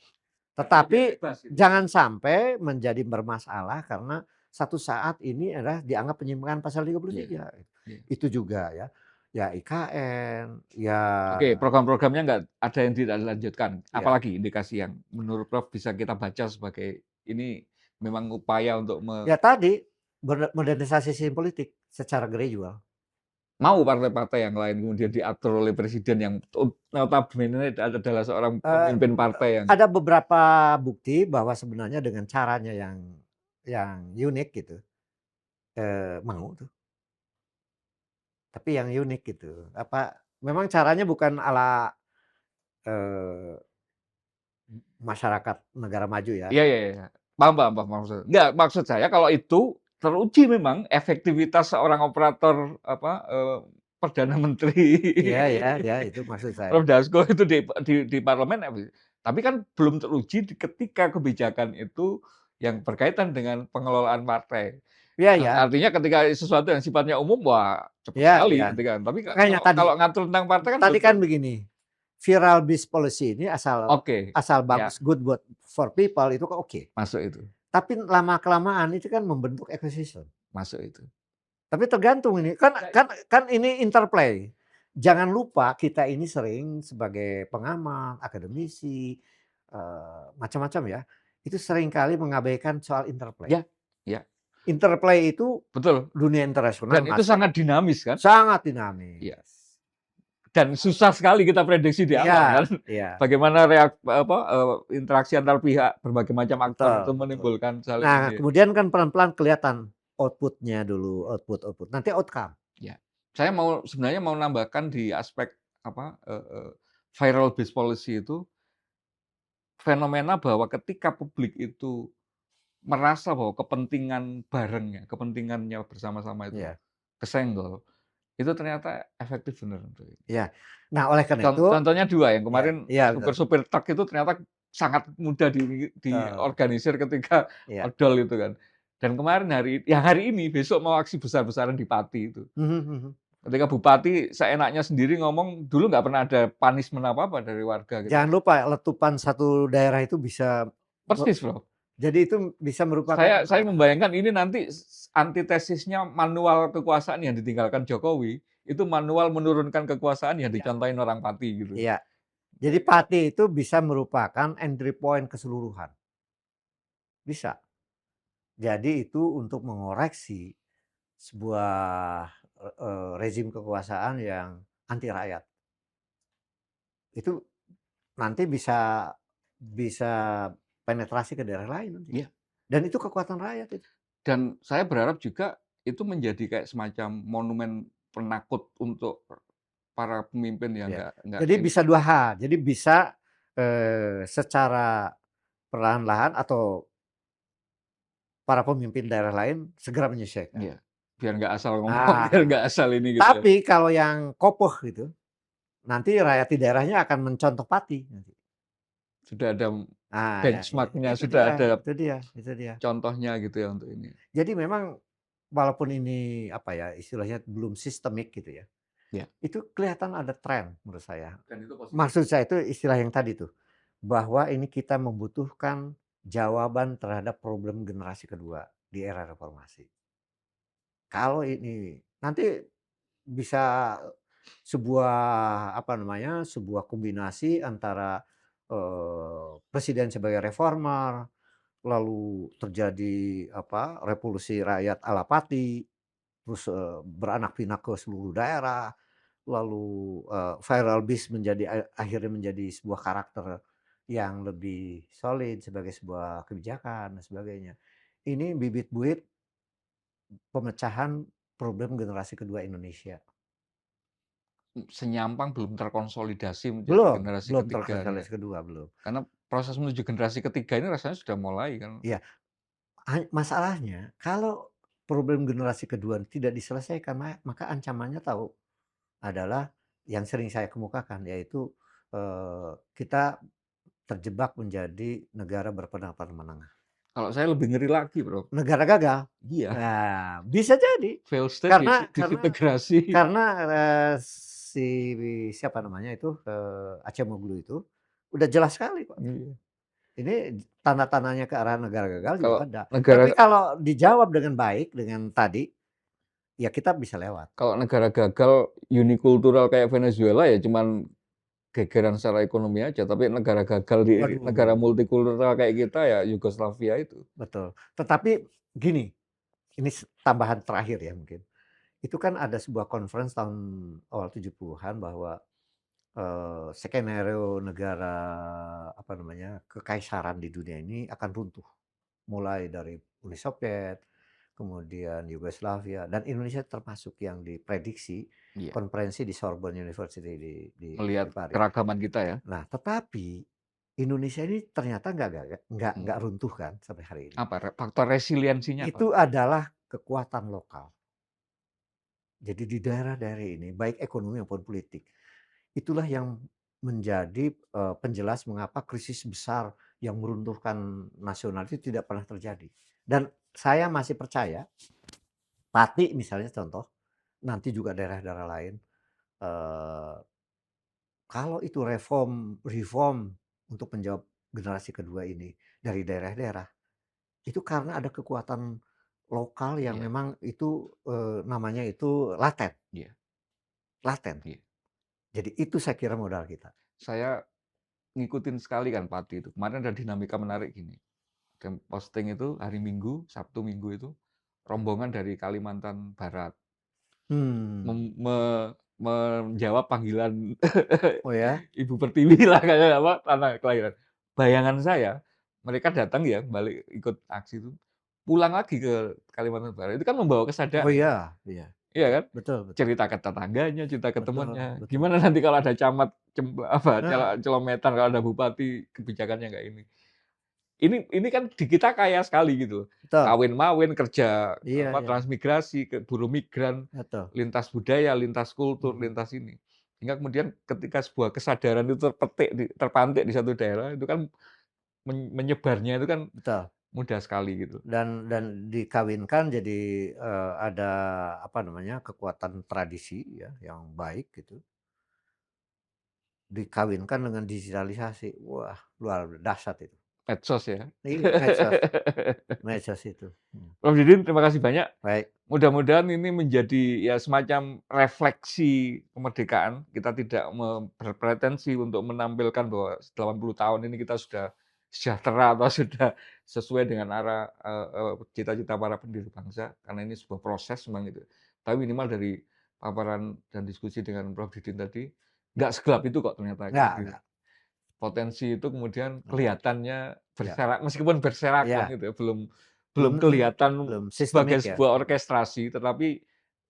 Tetapi Bebas gitu. jangan sampai menjadi bermasalah karena satu saat ini adalah dianggap penyimpangan pasal 33. Iya, iya. Itu juga ya. Ya IKN, ya Oke, program-programnya nggak ada yang tidak dilanjutkan. ya. Apalagi indikasi yang menurut Prof bisa kita baca sebagai ini memang upaya untuk Ya tadi modernisasi sistem politik secara gradual. mau partai-partai yang lain kemudian diatur oleh presiden yang notabene adalah seorang pemimpin partai yang Ada beberapa bukti bahwa sebenarnya dengan caranya yang unik gitu, mau tuh. Tapi yang unik gitu. Memang caranya bukan ala eee, masyarakat negara maju ya. iya, iya, iya. Paham, paham, paham maksud. Enggak, maksud saya kalau itu teruji memang efektivitas seorang operator perdana menteri. Iya ya, ya itu maksud saya. Prof Dasko itu di parlemen, tapi kan belum teruji ketika kebijakan itu yang berkaitan dengan pengelolaan partai. Iya ya, Artinya ketika sesuatu yang sifatnya umum, wah cepat ya sekali ya. gitu kan. Tapi Makanya kalau ngatur tentang partai kan tadi belum kan begini, viral based policy ini oke, asal ya, bagus, good buat for people itu kan oke. masuk itu, Tapi lama-kelamaan itu kan membentuk ekosistem. masuk itu. Tapi tergantung ini, kan ini interplay. Jangan lupa kita ini sering sebagai pengamat, akademisi, macam-macam ya, itu seringkali mengabaikan soal interplay. Ya, ya, Interplay itu betul. dunia internasional Dan itu sangat dinamis kan? sangat dinamis. Iya. Dan susah sekali kita prediksi di awal kan. Iya. Bagaimana interaksi antar pihak berbagai macam aktor itu menimbulkan saling. Nah, kemudian kan pelan-pelan kelihatan output-nya dulu, output. Nanti outcome. Ya. Saya sebenarnya mau nambahkan di aspek viral based policy itu fenomena bahwa ketika publik itu merasa bahwa kepentingan barengnya, kepentingannya bersama-sama itu kesenggol, itu ternyata efektif benar. Ya. Nah, oleh karena itu contohnya dua yang kemarin supir truk itu ternyata sangat mudah diorganisir ketika odol itu kan. Dan kemarin hari ini besok mau aksi besar-besaran di Pati itu. Ketika bupati seenaknya sendiri ngomong, dulu nggak pernah ada punishment apa-apa dari warga gitu. Jangan lupa letupan satu daerah itu bisa Persis, Bro. jadi itu bisa merupakan Saya membayangkan ini nanti antitesisnya manual kekuasaan yang ditinggalkan Jokowi, itu manual menurunkan kekuasaan yang ya, dicontohin orang Pati gitu. iya. Jadi Pati itu bisa merupakan entry point keseluruhan. Bisa. Jadi itu untuk mengoreksi sebuah rezim kekuasaan yang anti rakyat. Itu nanti bisa bisa penetrasi ke daerah lain nanti. Iya. Dan itu kekuatan rakyat itu. Dan saya berharap juga itu menjadi kayak semacam monumen penakut untuk para pemimpin yang Ya. nggak Jadi ini. bisa dua hal. Jadi bisa secara perlahan-lahan atau para pemimpin daerah lain segera menyesuaikan. Iya. Biar nggak asal ngomong, biar Ah, nggak asal ini gitu ya. tapi kalau yang kopoh gitu, nanti rakyat di daerahnya akan mencontoh Pati. Sudah ada Ah, ya, benchmark-nya, itu sudah dia, ada itu dia, itu dia. contohnya gitu ya untuk ini. Jadi memang walaupun ini apa ya istilahnya belum sistemik gitu ya, Ya. itu kelihatan ada tren menurut saya. Dan itu positif. Maksud saya itu istilah yang tadi tuh, bahwa ini kita membutuhkan jawaban terhadap problem generasi kedua di era reformasi. Kalau ini nanti bisa sebuah apa namanya sebuah kombinasi antara presiden sebagai reformer, lalu terjadi apa revolusi rakyat ala Pati, terus beranak pinak ke seluruh daerah, lalu viral beast akhirnya menjadi sebuah karakter yang lebih solid sebagai sebuah kebijakan dan sebagainya. Ini bibit buit pemecahan problem generasi kedua Indonesia. Senyampang belum terkonsolidasi menjadi Belum, generasi belum ketiga nih ya. terkonsolidasi kedua, belum. Karena proses menuju generasi ketiga ini rasanya sudah mulai kan. Iya, masalahnya kalau problem generasi kedua tidak diselesaikan, maka ancamannya tahu adalah yang sering saya kemukakan, yaitu kita terjebak menjadi negara berpendapatan menengah. Kalau saya lebih ngeri lagi, Bro. Negara gagal. Iya, Nah, bisa jadi fail state karena disintegrasi. si siapa namanya itu Acemoglu itu udah jelas sekali kok. Iya. Ini tanda-tandanya ke arah negara gagal juga Kalau ada. negara Tapi kalau dijawab dengan baik dengan tadi, ya kita bisa lewat. kalau negara gagal unikultural kayak Venezuela ya cuman gegeran secara ekonomi aja, tapi negara gagal di negara Waduh, multikultural kayak kita ya Yugoslavia itu. betul. Tetapi gini, ini tambahan terakhir ya mungkin. Itu kan ada sebuah conference tahun awal 70-an bahwa skenario negara apa namanya kekaisaran di dunia ini akan runtuh. Mulai dari Uni Soviet, kemudian Yugoslavia, dan Indonesia termasuk yang diprediksi Iya. konferensi di Sorbonne University di Melihat Paris. keragaman kita ya. Nah, tetapi Indonesia ini ternyata nggak runtuh kan sampai hari ini. Apa faktor resiliensinya apa? Itu adalah kekuatan lokal. Jadi di daerah-daerah ini, baik ekonomi maupun politik, itulah yang menjadi penjelas mengapa krisis besar yang meruntuhkan nasional itu tidak pernah terjadi. Dan saya masih percaya, Pati misalnya contoh, nanti juga daerah-daerah lain, kalau itu reform untuk menjawab generasi kedua ini dari daerah-daerah, itu karena ada kekuatan lokal yang Iya, memang itu namanya itu laten, iya, laten. iya. Jadi itu saya kira modal kita. Saya ngikutin sekali kan Pati itu. Kemarin ada dinamika menarik gini. Dan posting itu hari Minggu, Sabtu Minggu itu rombongan dari Kalimantan Barat Hmm. menjawab panggilan Oh ya? Ibu Pertiwi lah kayak apa tanah kelahiran. Bayangan saya mereka datang ya balik ikut aksi itu pulang lagi ke Kalimantan Barat itu kan membawa Oh kesadaran, iya, iya. iya kan? Betul, betul. Cerita ke tetangganya, cerita ke Betul, temannya. betul. Gimana nanti kalau ada camat Nah, celometan kalau ada bupati kebijakannya nggak ini. Ini kan di kita kaya sekali gitu. betul. Kawin-mawin, kerja Iya, apa iya, transmigrasi, ke buruh migran, betul. lintas budaya, lintas kultur, Mhm. lintas ini. Sehingga kemudian ketika sebuah kesadaran itu terpantik di satu daerah itu kan menyebarnya itu kan Betul. mudah sekali gitu. Dan dikawinkan jadi, ada apa namanya, kekuatan tradisi ya yang baik gitu, dikawinkan dengan digitalisasi. Wah, luar dahsyat itu. Medsos ya. Iya, medsos medsos itu. Prof. Didin terima kasih banyak. Baik. Mudah-mudahan ini menjadi ya semacam refleksi kemerdekaan. Kita tidak berpretensi untuk menampilkan bahwa 80 tahun ini kita sudah sejahtera atau sudah sesuai dengan arah cita-cita para pendiri bangsa, karena ini sebuah proses memang itu. Tapi minimal dari paparan dan diskusi dengan Prof. Didin tadi, nggak segelap itu kok ternyata. Enggak Potensi itu kemudian enggak. kelihatannya Ya, meskipun berserakan iya, gitu ya, belum belum belum kelihatan belum sebagai sistemik ya. sebuah orkestrasi, tetapi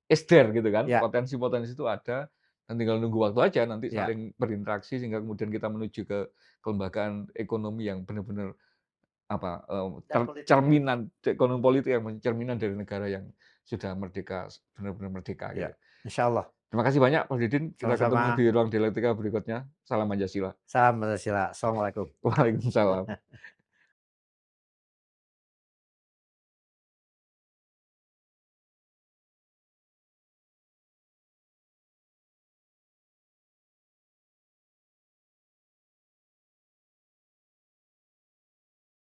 is there gitu kan, Ya, potensi-potensi itu ada, dan tinggal nunggu waktu aja nanti ya, saling berinteraksi sehingga kemudian kita menuju ke kelembagaan ekonomi yang benar-benar apa, dan politik ya. cerminan ekonomi politik yang cerminan dari negara yang sudah merdeka, benar-benar merdeka Ya, gitu. insyaallah. Terima kasih banyak Prof. Didin, kita ketemu Sama-sama. di ruang dialektika berikutnya. Salam Pancasila. Salam Pancasila. Assalamualaikum. Waalaikumsalam.